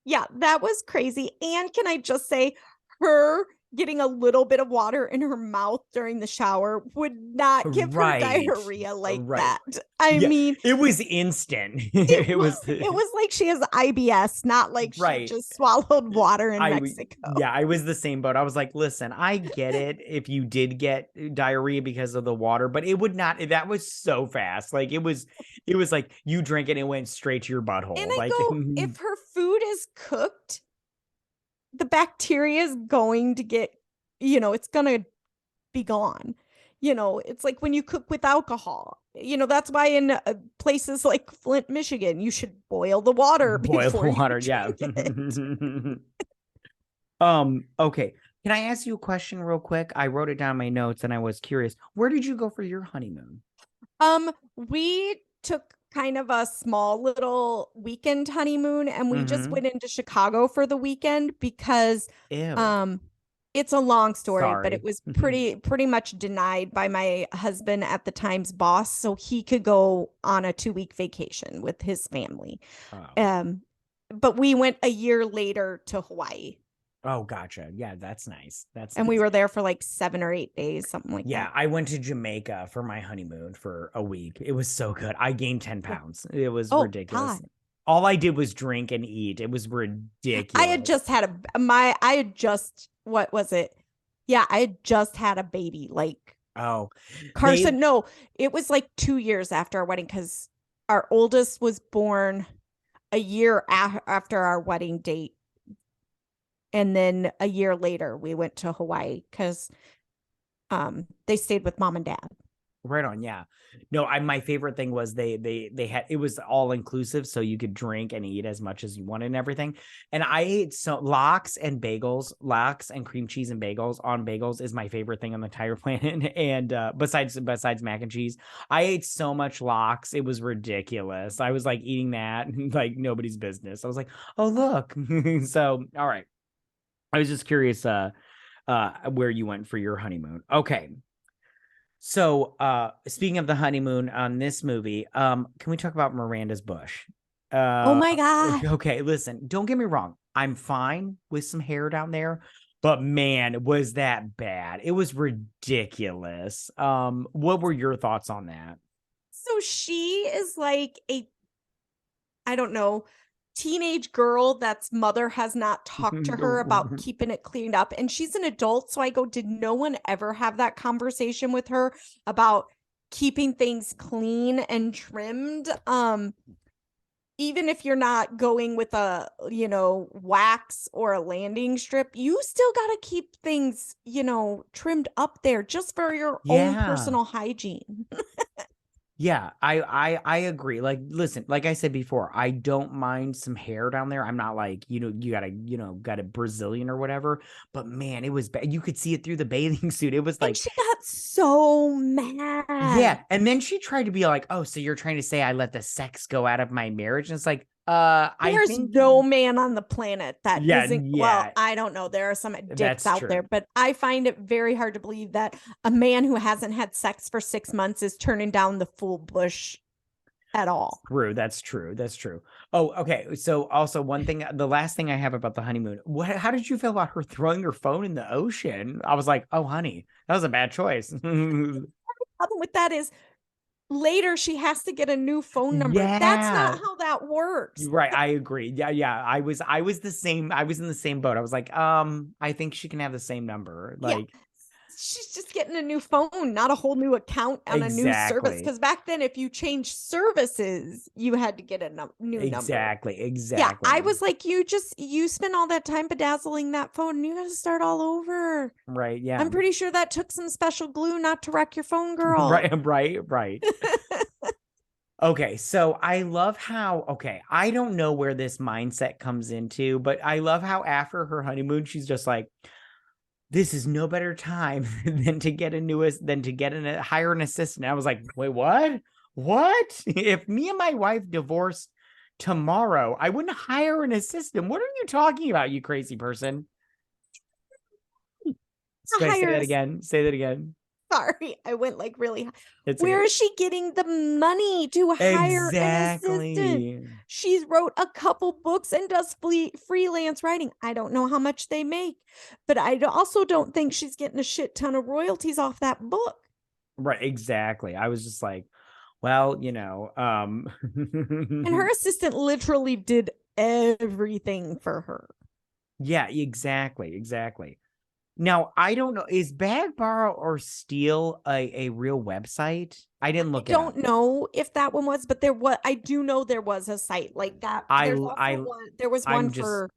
Yeah, that was crazy. And can I just say, her getting a little bit of water in her mouth during the shower would not give her diarrhea like that. I mean, it was instant. It was like she has IBS, not like she just swallowed water in Mexico. Yeah, I was the same boat. I was like, listen, I get it if you did get diarrhea because of the water, but it would not. That was so fast. Like it was like you drank it and it went straight to your butthole. And I go, if her food is cooked, the bacteria is going to get, it's going to be gone. It's like when you cook with alcohol, that's why in places like Flint, Michigan, you should boil the water. Yeah. Okay. Can I ask you a question real quick? I wrote it down in my notes and I was curious. Where did you go for your honeymoon? We took kind of a small little weekend honeymoon, and we just went into Chicago for the weekend because it's a long story, but it was pretty much denied by my husband at the time's boss, so he could go on a 2-week vacation with his family. But we went a year later to Hawaii. Oh, gotcha. Yeah, that's nice. And we were there for like 7 or 8 days, something like that. Yeah, I went to Jamaica for my honeymoon for a week. It was so good. I gained 10 pounds. It was ridiculous. God. All I did was drink and eat. It was ridiculous. I had just had what was it? Yeah, I had just had a baby. Like, Carson, no, it was like 2 years after our wedding because our oldest was born a year after our wedding date. And then a year later, we went to Hawaii because they stayed with mom and dad. Right on. Yeah. No, my favorite thing was they had, it was all inclusive. So you could drink and eat as much as you wanted and everything. And I ate lox and cream cheese and bagels on bagels is my favorite thing on the entire planet. And besides mac and cheese, I ate so much lox. It was ridiculous. I was like eating that like nobody's business. I was like, oh, look. So, all right. I was just curious where you went for your honeymoon. Okay. So speaking of the honeymoon on this movie, can we talk about Miranda's bush? Oh my God. Okay, listen, don't get me wrong. I'm fine with some hair down there, but man, was that bad. It was ridiculous. What were your thoughts on that? So she is like I don't know, teenage girl that's mother has not talked to her about keeping it cleaned up, and she's an adult. So I go, did no one ever have that conversation with her about keeping things clean and trimmed? Even if you're not going with a wax or a landing strip, you still got to keep things trimmed up there just for your own personal hygiene. Yeah, I agree. Like, listen, like I said before, I don't mind some hair down there. I'm not like, you got a Brazilian or whatever, but man, it was bad. You could see it through the bathing suit. It was like, and she got so mad. Yeah. And then she tried to be like, oh, so you're trying to say I let the sex go out of my marriage? And it's like, there's no man on the planet that isn't. Well, I don't know. There are some dicks out there, but I find it very hard to believe that a man who hasn't had sex for 6 months is turning down the full bush at all. True. That's true. Oh, okay. So also the last thing I have about the honeymoon, how did you feel about her throwing her phone in the ocean? I was like, oh, honey, that was a bad choice. The problem with that is, later she has to get a new phone number. Yeah. That's not how that works. Right. I agree. Yeah. I was the same. I was in the same boat. I was like, I think she can have the same number. Like, she's just getting a new phone, not a whole new account on a new service. Because back then, if you changed services, you had to get a new number. Exactly. Yeah, I was like, you spent all that time bedazzling that phone, and you got to start all over. Right. Yeah. I'm pretty sure that took some special glue not to wreck your phone, girl. Right. Okay, so I love how, I don't know where this mindset comes into, but I love how after her honeymoon, she's just like, this is no better time than to hire an assistant. I was like, wait, what? What? If me and my wife divorced tomorrow, I wouldn't hire an assistant. What are you talking about, you crazy person? Say that again. Sorry, I went like really high. Where is she getting the money to hire an assistant? She's wrote a couple books and does freelance writing. I don't know how much they make, but I also don't think she's getting a shit ton of royalties off that book. Right, exactly. I was just like, well, and her assistant literally did everything for her. Yeah, exactly. Now, I don't know. Is Bag, Borrow, or Steal a real website? I didn't look it up. I don't know if that one was, but I do know there was a site like that. There was one for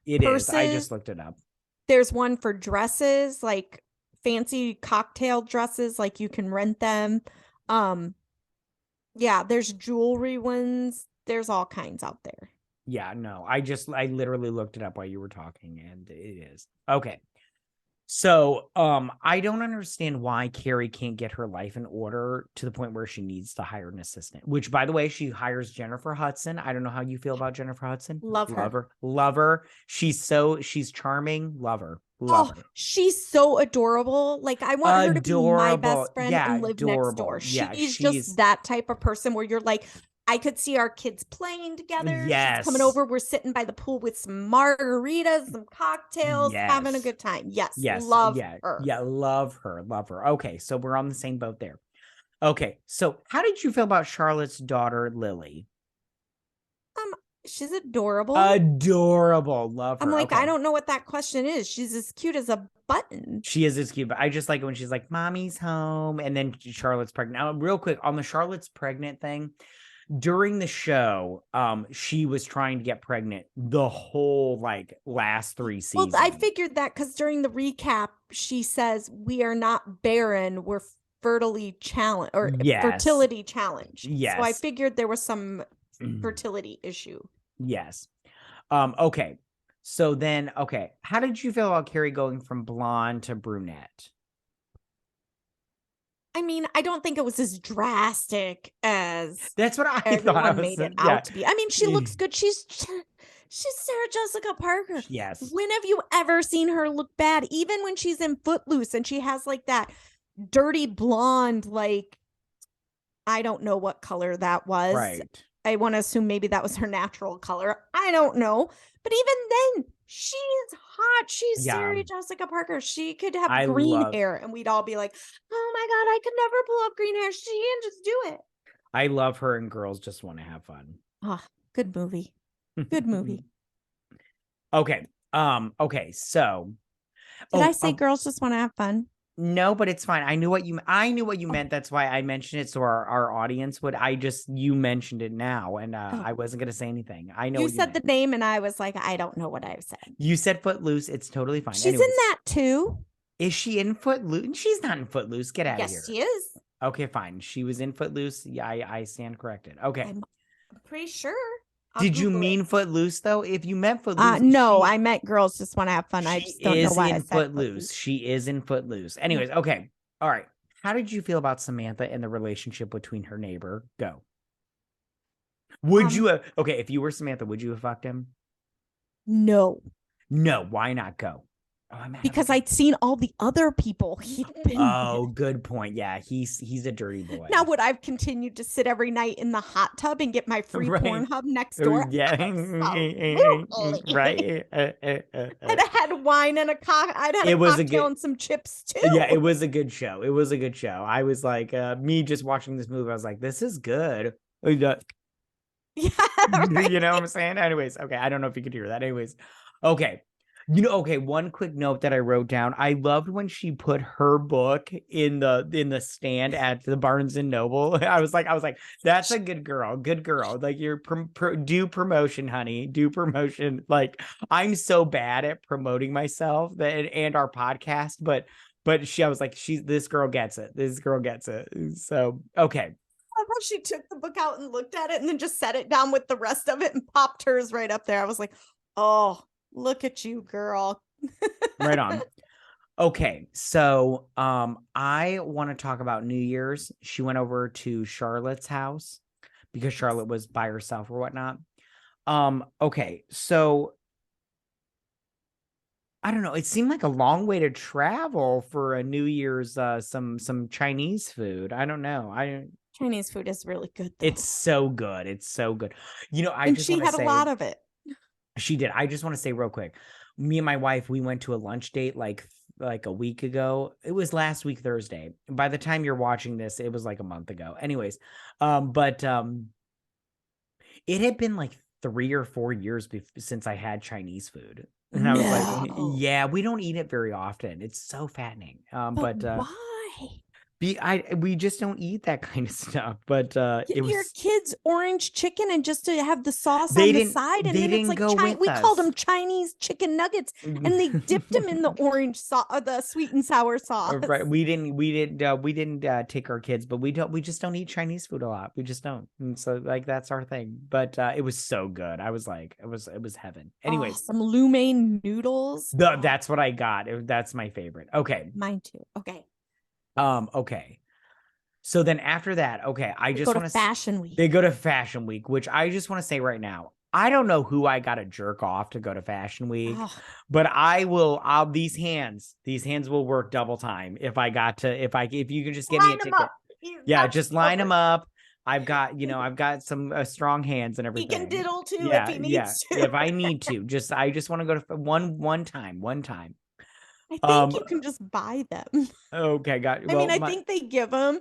purses. I just looked it up. There's one for dresses, like fancy cocktail dresses, like you can rent them. Yeah, there's jewelry ones. There's all kinds out there. Yeah, no, I literally looked it up while you were talking, and it is. Okay. So, I don't understand why Carrie can't get her life in order to the point where she needs to hire an assistant, which, by the way, she hires Jennifer Hudson. I don't know how you feel about Jennifer Hudson. Love her. She's charming. Love her. She's so adorable. Like, I want her to be my best friend and live next door. She's just that type of person where you're like, I could see our kids playing together. Yes. She's coming over. We're sitting by the pool with some margaritas, some cocktails, having a good time. Yes. Love her. Yeah, love her. Okay, so we're on the same boat there. Okay, so how did you feel about Charlotte's daughter, Lily? She's adorable. Love her. I'm like, I don't know what that question is. She's as cute as a button. She is as cute, but I just like it when she's like, Mommy's home, and then Charlotte's pregnant. Now, real quick, on the Charlotte's pregnant thing, during the show, she was trying to get pregnant the whole last 3 seasons. Well, I figured that because during the recap, she says we are not barren, we're fertility challenged. Yes. So I figured there was some fertility issue. Yes. Okay. So then, how did you feel about Carrie going from blonde to brunette? I mean, I don't think it was as drastic as that's what I thought made it out to be. I mean, she looks good. She's Sarah Jessica Parker. Yes. When have you ever seen her look bad? Even when she's in Footloose and she has like that dirty blonde, like, I don't know what color that was. Right. I want to assume maybe that was her natural color. I don't know. But even then, she is hot. She's Sarah Jessica Parker. She could have green hair and we'd all be like, oh my God, I could never pull up green hair. She can just do it. I love her and Girls Just Want to Have Fun. Oh, good movie. Good movie. Okay. Okay. So. Did I say Girls Just Want to Have Fun? No, but it's fine. I knew what you meant. That's why I mentioned it. So our audience would. You mentioned it now, and I wasn't going to say anything. I know you said the name, and I was like, I don't know what I've said. You said Footloose. It's totally fine. She's in that too. Is she in Footloose? She's not in Footloose. Get out of here. Yes, she is. Okay, fine. She was in Footloose. Yeah, I stand corrected. Okay. I'm pretty sure. Did you mean Footloose though? If you meant Footloose, no, I meant Girls Just Want to Have Fun. I just don't know why I said Footloose. She is in Footloose. Anyways, okay, all right. How did you feel about Samantha and the relationship between her neighbor? Go. Would you have? Okay, if you were Samantha, would you have fucked him? No. No. Why not? Go. Because I'd seen all the other people he'd been with. Good point. Yeah, he's a dirty boy. Now, would I've continued to sit every night in the hot tub and get my free Pornhub next door? Yeah, right. I'd have had wine and I'd had a cocktail and some chips too. Yeah, it was a good show. I was like, me just watching this movie, I was like, this is good. Yeah, right. You know what I'm saying? Anyways, okay, I don't know if you could hear that. Anyways, okay. Okay, one quick note that I wrote down. I loved when she put her book in the stand at the Barnes and Noble. I was like, that's a good girl. Good girl. Like you're do promotion, honey. Do promotion. Like I'm so bad at promoting myself and our podcast, but I was like, this girl gets it. This girl gets it. So, okay. I love how she took the book out and looked at it and then just set it down with the rest of it and popped hers right up there. I was like, oh, look at you, girl. Right on. Okay, so I want to talk about New Year's. She went over to Charlotte's house because Charlotte was by herself or whatnot. Okay, so I don't know. It seemed like a long way to travel for a New Year's some Chinese food. I don't know. Chinese food is really good, though. It's so good. It's so good. She had a lot of it. She did. I just want to say real quick. Me and my wife, we went to a lunch date like a week ago. It was last week, Thursday. By the time you're watching this, it was like a month ago. Anyways, but it had been like 3 or 4 years since I had Chinese food. And I was like, yeah, we don't eat it very often. It's so fattening. But why? We just don't eat that kind of stuff. But Give your kids orange chicken and just to have the sauce on the side, and then it's like we called them Chinese chicken nuggets, and they dipped them in the orange sauce, the sweet and sour sauce. Right? We didn't take our kids, but we just don't eat Chinese food a lot. We just don't, and so like that's our thing. But it was so good. I was like, it was heaven. Anyways, some lo mein noodles. That's what I got. That's my favorite. Okay, mine too. Okay. Okay. So then after that, okay, I just want to Fashion Week. They go to Fashion Week, which I just want to say right now, I don't know who I got to jerk off to go to Fashion Week, but these hands will work double time if you can just get me a ticket. Just line them up. I've got some strong hands and everything. He can diddle too if he needs to. If I need to. I just want to go to one time. I think you can just buy them. Okay, got it. I think they give them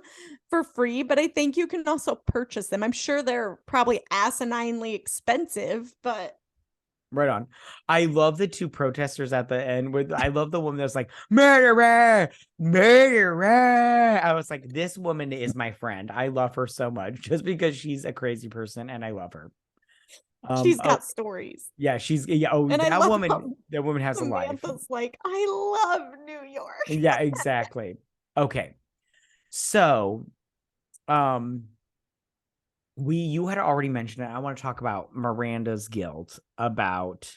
for free, but I think you can also purchase them. I'm sure they're probably asininely expensive, but right on. I love the two protesters at the end. I love the woman that's like, murderer, murderer. I was like, this woman is my friend. I love her so much just because she's a crazy person and I love her. She's got stories. Yeah, and that woman has a life. Samantha's like, I love New York. Yeah, exactly. Okay. So, you had already mentioned it. I want to talk about Miranda's guilt about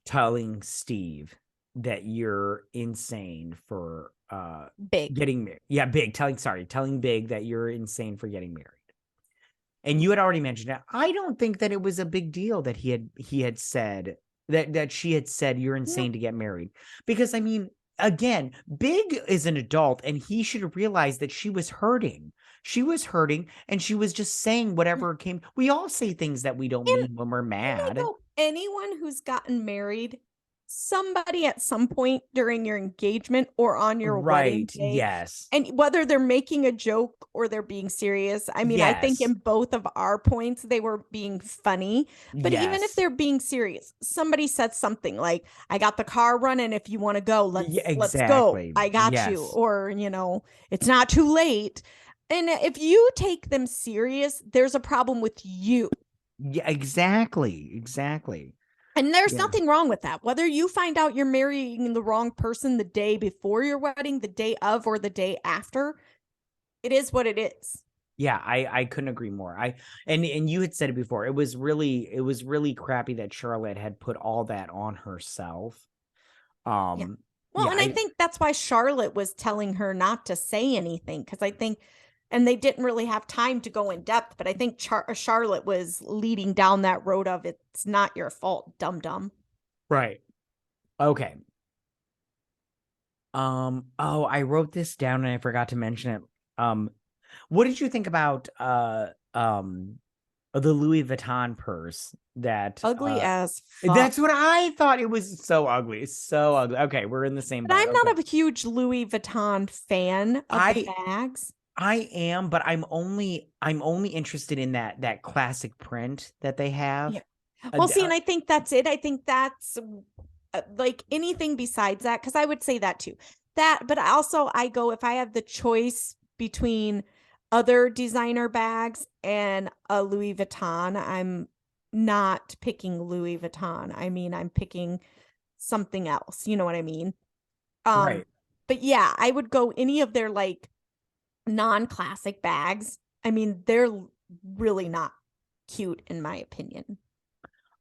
telling Steve that you're insane for Big getting married. Yeah, telling Big that you're insane for getting married. And you had already mentioned it. I don't think that it was a big deal that he had said that she had said you're insane to get married. Because again, Big is an adult and he should realize that she was hurting. She was hurting and she was just saying whatever came. We all say things that we don't mean when we're mad. Anyone who's gotten married, somebody at some point during your engagement or on your wedding day, yes, and whether they're making a joke or they're being serious, I think in both of our points they were being funny, but even if they're being serious, somebody said something like, I got the car running, if you want to go, let's go, I got you, or it's not too late. And if you take them serious, there's a problem with you. Yeah, exactly. And there's nothing wrong with that. Whether you find out you're marrying the wrong person the day before your wedding, the day of, or the day after, it is what it is. Yeah, I couldn't agree more. And you had said it before. It was really crappy that Charlotte had put all that on herself. Well, and I think that's why Charlotte was telling her not to say anything, because I think, and they didn't really have time to go in depth, but I think Charlotte was leading down that road of, it's not your fault, dum-dum. Right. Okay. I wrote this down and I forgot to mention it. What did you think about the Louis Vuitton purse? That ugly as fuck. That's what I thought. It was so ugly. So ugly. Okay, we're in the same boat. But I'm not a huge Louis Vuitton fan of the bags. I am, but I'm only interested in that classic print that they have. Yeah. Well, see, and I think that's it. I think that's like anything besides that, because I would say that too. That, but also I go, if I have the choice between other designer bags and a Louis Vuitton, I'm not picking Louis Vuitton. I mean, I'm picking something else. You know what I mean? Right. But yeah, I would go any of their like non-classic bags. I mean, they're really not cute in my opinion.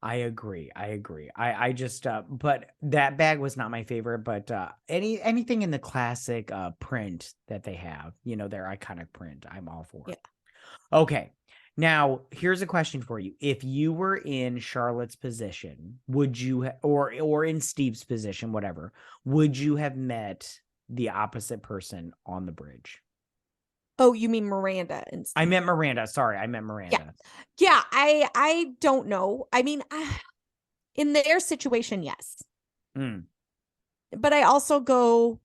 I agree. I just but that bag was not my favorite, but anything in the classic print that they have, you know, their iconic print, I'm all for. Yeah. Okay. Now, here's a question for you. If you were in Charlotte's position, would you or in Steve's position, whatever, would you have met the opposite person on the bridge? Oh, you mean Miranda and I meant Miranda. Sorry, I meant Miranda. Yeah, I don't know. I mean, in their situation, yes. But I also go,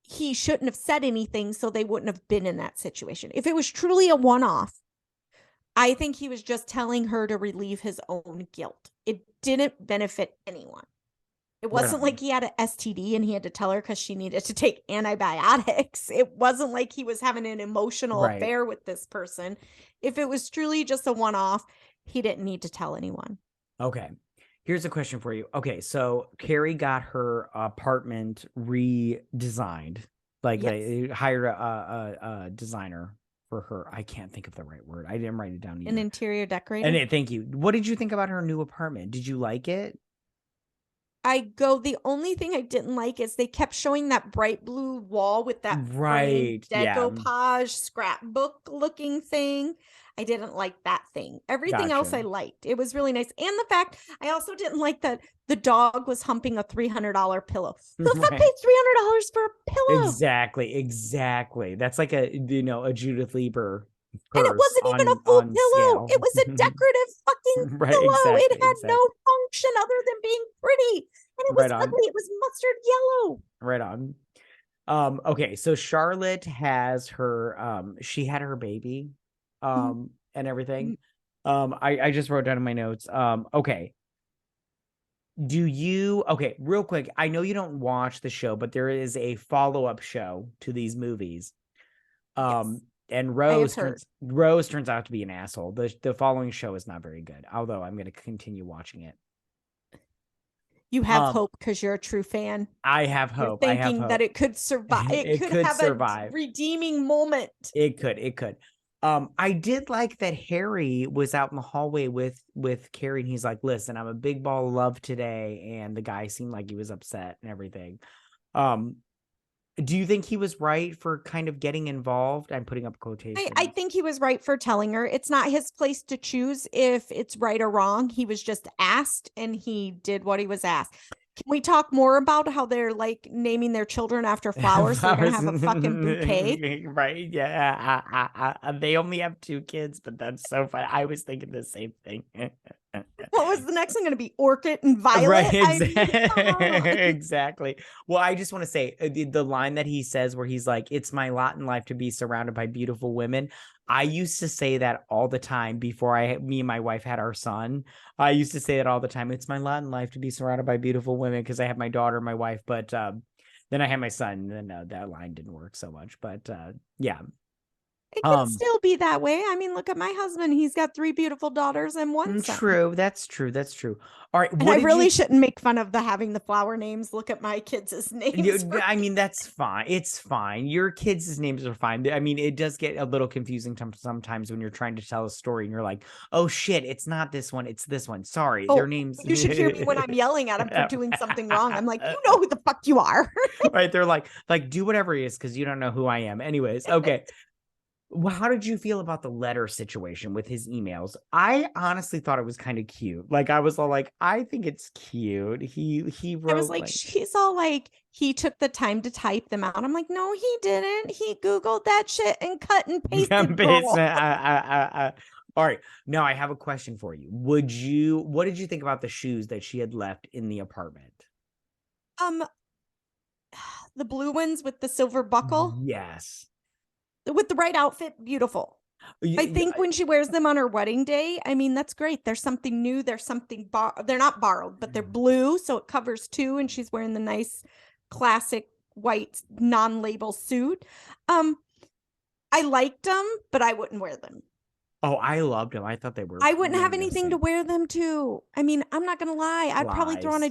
he shouldn't have said anything, so they wouldn't have been in that situation. If it was truly a one-off, I think he was just telling her to relieve his own guilt. It didn't benefit anyone. It wasn't like he had an STD and he had to tell her because she needed to take antibiotics. It wasn't like he was having an emotional affair with this person. If it was truly just a one-off, he didn't need to tell anyone. Okay. Here's a question for you. Okay, so Carrie got her apartment redesigned. Like they hired a designer for her. I can't think of the right word. I didn't write it down either. An interior decorator. And thank you. What did you think about her new apartment? Did you like it? The only thing I didn't like is they kept showing that bright blue wall with that decoupage scrapbook looking thing. I didn't like that thing. Everything else I liked. It was really nice. And the fact I also didn't like that the dog was humping a $300 pillow. Who the fuck paid $300 for a pillow? Exactly. That's like a Judith Lieber and it wasn't even a full pillow. It was a decorative fucking pillow. It had no function other than being pretty. And it was ugly. It was mustard yellow. Right on. Okay, so Charlotte has her she had her baby and everything. I just wrote down in my notes. Okay. Real quick, I know you don't watch the show, but there is a follow-up show to these movies. And Rose turns out to be an asshole. The following show is not very good, although I'm going to continue watching it. You have hope because you're a true fan. I have hope. You're thinking that it could survive. It could have a redeeming moment. It could. I did like that Harry was out in the hallway with Carrie, and he's like, "Listen, I'm a big ball of love today," and the guy seemed like he was upset and everything. Do you think he was right for kind of getting involved? I'm putting up quotations. I think he was right for telling her. It's not his place to choose if it's right or wrong. He was just asked and he did what he was asked. Can we talk more about how they're like naming their children after flowers? So they're going to have a fucking bouquet. Right. Yeah. They only have 2 kids, but that's so funny. I was thinking the same thing. What was the next one going to be? Orchid and Violet? Right, exactly. Well, I just want to say the line that he says where he's like, "It's my lot in life to be surrounded by beautiful women." I used to say that all the time before me and my wife had our son. I used to say that all the time. It's my lot in life to be surrounded by beautiful women because I have my daughter, my wife, but then I had my son, and then that line didn't work so much. But yeah. It can still be that way. I mean, look at my husband. He's got 3 beautiful daughters and 1 son. True. That's true. All right. And I really shouldn't make fun of having the flower names. Look at my kids' names. I mean, that's fine. It's fine. Your kids' names are fine. I mean, it does get a little confusing sometimes when you're trying to tell a story and you're like, "Oh shit, it's not this one. It's this one." Sorry, their names. You should hear me when I'm yelling at them for doing something wrong. I'm like, "You know who the fuck you are." Right. They're like do whatever it is because you don't know who I am. Anyways. Okay. Well, how did you feel about the letter situation with his emails? I honestly thought it was kind of cute. Like, I was all like, I think it's cute. He wrote. I was like, she's all like, he took the time to type them out. I'm like, no, he didn't. He Googled that shit and cut and pasted. All right. Now I have a question for you. What did you think about the shoes that she had left in the apartment? The blue ones with the silver buckle. Yes. With the right outfit, beautiful. I think when she wears them on her wedding day, I mean, that's great. There's something new. There's something, they're not borrowed, but they're blue. So it covers two. And she's wearing the nice classic white non-label suit. I liked them, but I wouldn't wear them. Oh, I loved them. I thought they were. I wouldn't have anything to wear them to. I mean, I'm not going to lie. I'd probably throw on a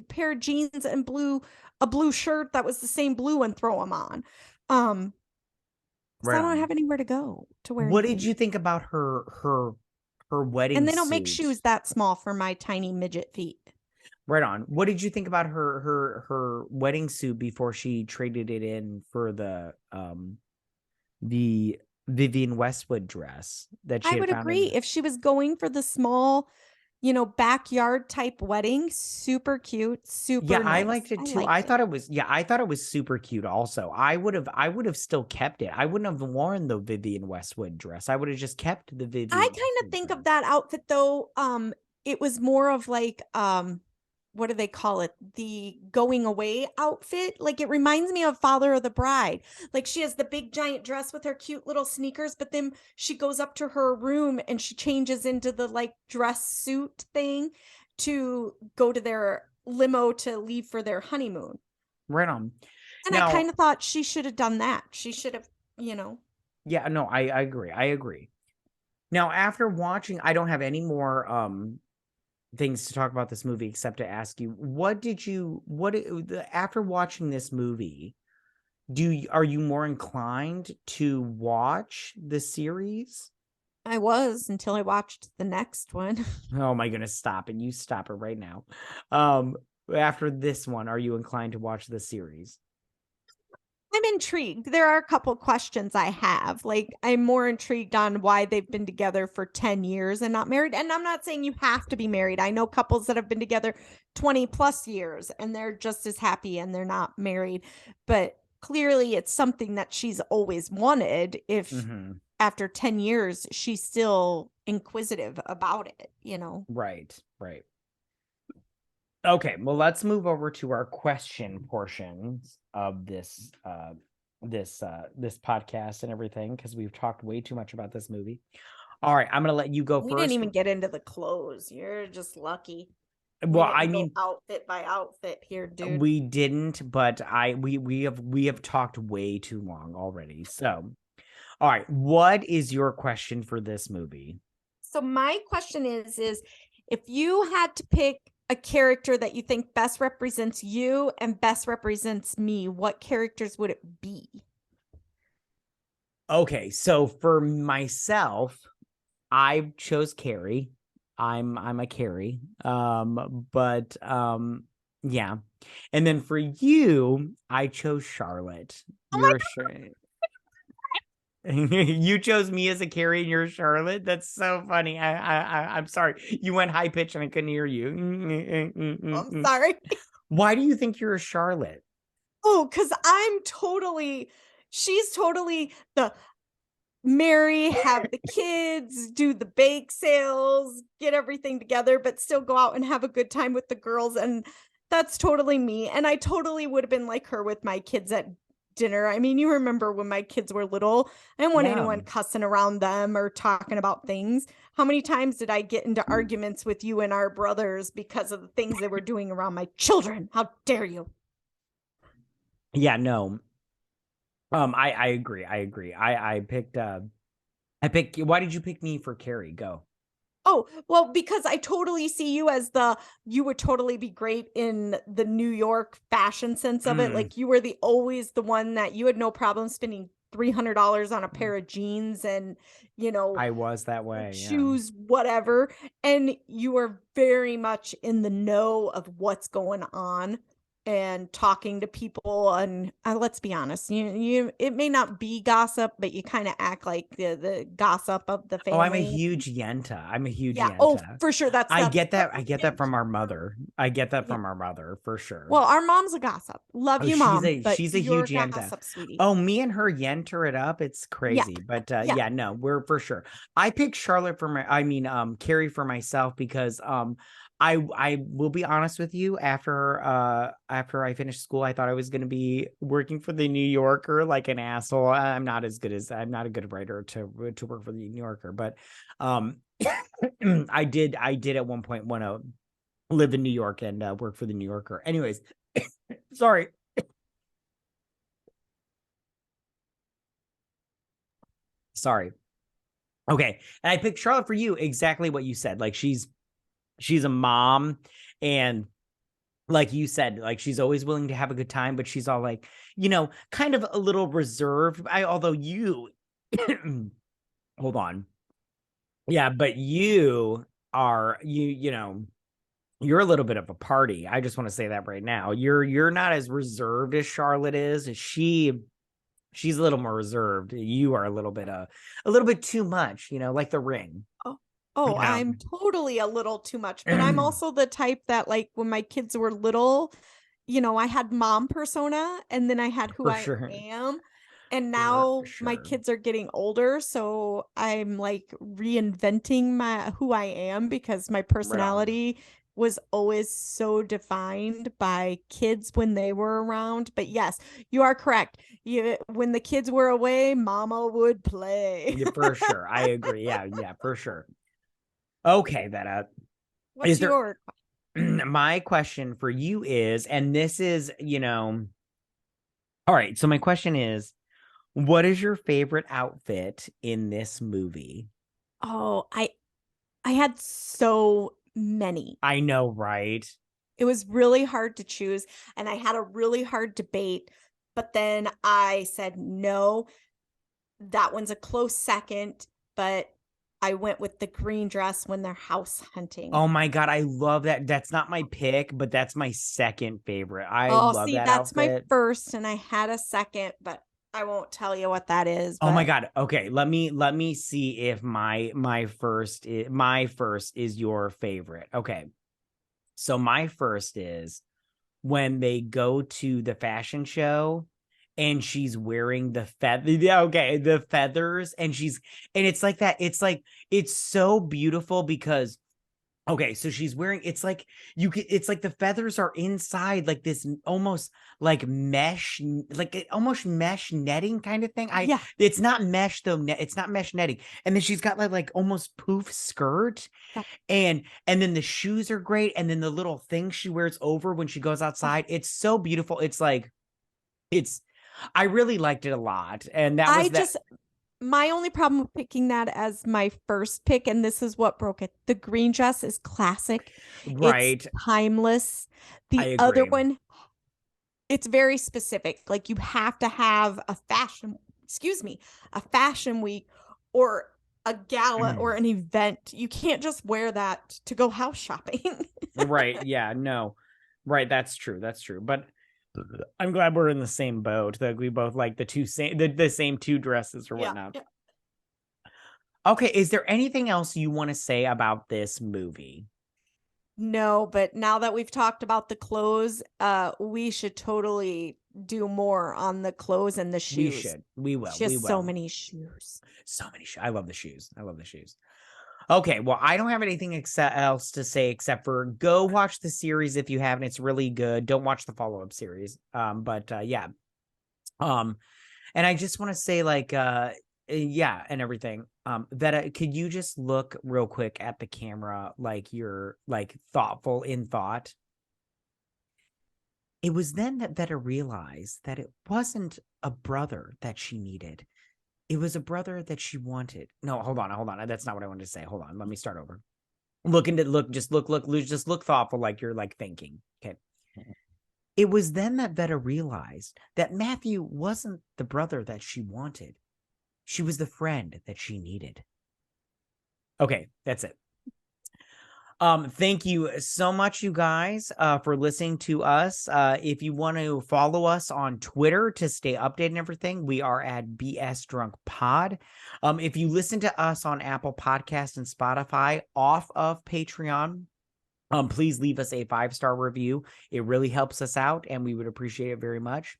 pair of jeans and a blue shirt that was the same blue and throw them on. Right. I don't have anywhere to go to wear. What did you think about her wedding? And they don't make shoes that small for my tiny midget feet. Right on. What did you think about her wedding suit before she traded it in for the Vivienne Westwood dress that she I would agree. If she was going for the small, backyard type wedding, super cute, super nice. I liked it too. I thought it was super cute also. I would have still kept it. I wouldn't have worn the Vivienne Westwood dress. I would have just kept the Vivienne. I kind of think of that outfit though. It was more of like what do they call it? The going away outfit. Like it reminds me of Father of the Bride. Like she has the big giant dress with her cute little sneakers, but then she goes up to her room and she changes into the like dress suit thing to go to their limo to leave for their honeymoon. Right on. And now, I kind of thought she should have done that. She should have, Yeah, no, I agree. Now, after watching, I don't have any more things to talk about this movie except to ask you, after watching this movie, are you more inclined to watch the series? I was until I watched the next one. Oh my goodness, stop it. You stop it right now. After this one, are you inclined to watch the series? I'm intrigued. There are a couple questions I have. Like, I'm more intrigued on why they've been together for 10 years and not married. And I'm not saying you have to be married. I know couples that have been together 20 plus years and they're just as happy and they're not married. But clearly it's something that she's always wanted if after 10 years she's still inquisitive about it, Right. Okay, well, let's move over to our question portions of this podcast and everything, because we've talked way too much about this movie. All right, I'm gonna let you go first. We didn't even get into the clothes. You're just lucky. Well, I mean, outfit by outfit here, dude. We didn't, but we have talked way too long already. So, all right, what is your question for this movie? So my question is if you had to pick a character that you think best represents you and best represents me, what characters would it be? Okay, so for myself, I chose Carrie. I'm a Carrie. Yeah. And then for you, I chose Charlotte. You're You chose me as a Carrie and you're Charlotte. That's so funny. I'm sorry. You went high pitch and I couldn't hear you. I'm sorry. Why do you think you're a Charlotte? Oh, because she's totally the marry, have the kids, do the bake sales, get everything together, but still go out and have a good time with the girls. And that's totally me. And I totally would have been like her with my kids at dinner. I mean, you remember when my kids were little, I didn't want anyone cussing around them or talking about things. How many times did I get into arguments with you and our brothers because of the things they were doing around my children? How dare you? Yeah, no. I agree. I picked why did you pick me for Carrie? Go. Oh, well, because I totally see you as you would totally be great in the New York fashion sense of it. Like you were always the one that you had no problem spending $300 on a pair of jeans and, I was that way. Shoes, whatever. And you are very much in the know of what's going on and talking to people. And let's be honest, it may not be gossip, but you kind of act like the gossip of the family. Oh, I'm a huge Yenta. Yenta. Oh, for sure. I get that from our mother. I get that from our mother for sure. Well, our mom's a gossip. Love you, mom. She's a huge Yenta. Gossip, sweetie. Oh, me and her Yenter it up. It's crazy. But no, we're for sure. I picked Carrie for myself because I will be honest with you, after I finished school, I thought I was going to be working for the New Yorker like an asshole. I'm not a good writer to work for the New Yorker, but I did at one point want to live in New York and work for the New Yorker. Anyways, sorry. Sorry. Okay. And I picked Charlotte for you, exactly what you said. Like she's a mom, and like you said, like she's always willing to have a good time, but she's all like, kind of a little reserved. Although you hold on. Yeah, but you are you're a little bit of a party. I just want to say that right now. You're not as reserved as Charlotte is. She's a little more reserved. You are a little bit too much, like the Ring. Oh, I'm totally a little too much, but I'm also the type that, like, when my kids were little, I had mom persona, and then I had who I am. And now my kids are getting older, so I'm like reinventing who I am, because my personality was always so defined by kids when they were around. But yes, you are correct. When the kids were away, mama would play. Yeah, for sure. I agree. Yeah, for sure. Okay, Vetta. What's your my question for you is, and this is, all right, so my question is, what is your favorite outfit in this movie? Oh, I had so many. I know, right? It was really hard to choose, and I had a really hard debate, but then I said, no, that one's a close second, but I went with the green dress when they're house hunting. Oh my God, I love that. That's not my pick, but that's my second favorite. I love that that's outfit. My first, and I had a second, but I won't tell you what that is. Oh my God. Okay, let me see if my first is your favorite. Okay. So my first is when they go to the fashion show and she's wearing the feathers, and it's like that. It's so beautiful because, okay, so she's wearing, it's like the feathers are inside like this almost like mesh, like almost mesh netting kind of thing. It's not mesh though. It's not mesh netting. And then she's got like almost poof skirt, and then the shoes are great. And then the little thing she wears over when she goes outside, it's so beautiful. I really liked it a lot. And my only problem with picking that as my first pick, and this is what broke it, the green dress is classic. Right. It's timeless. The other one, it's very specific. Like, you have to have a fashion week or a gala or an event. You can't just wear that to go house shopping. Right. Yeah, no. Right. That's true. But I'm glad we're in the same boat, that we both like the same two dresses or whatnot. Yeah. Okay, is there anything else you want to say about this movie? No, but now that we've talked about the clothes, we should totally do more on the clothes and the shoes. We will. So many shoes. I love the shoes. Okay, well, I don't have anything else to say except for go watch the series if you haven't. It's really good. Don't watch the follow-up series. Yeah. And I just want to say, like, yeah, and everything. Vetta, could you just look real quick at the camera like you're like thoughtful in thought? It was then that Vetta realized that it wasn't a brother that she needed. It was a brother that she wanted. No, hold on. That's not what I wanted to say. Hold on. Let me start over. Just look thoughtful, like you're like thinking. Okay. It was then that Vetta realized that Matthew wasn't the brother that she wanted. She was the friend that she needed. Okay, that's it. Thank you so much, you guys, for listening to us. If you want to follow us on Twitter to stay updated and everything, we are at BS Drunk Pod. If you listen to us on Apple Podcasts and Spotify off of Patreon, please leave us a 5-star review. It really helps us out, and we would appreciate it very much.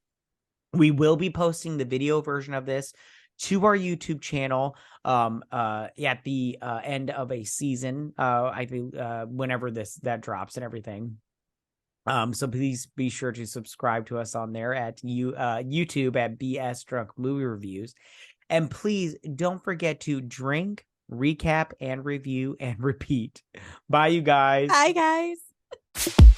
We will be posting the video version of this to our YouTube channel at the end of a season. I think whenever that drops and everything. So please be sure to subscribe to us on there at YouTube at BS Drunk Movie Reviews. And please don't forget to drink, recap, and review and repeat. Bye, you guys. Bye, guys.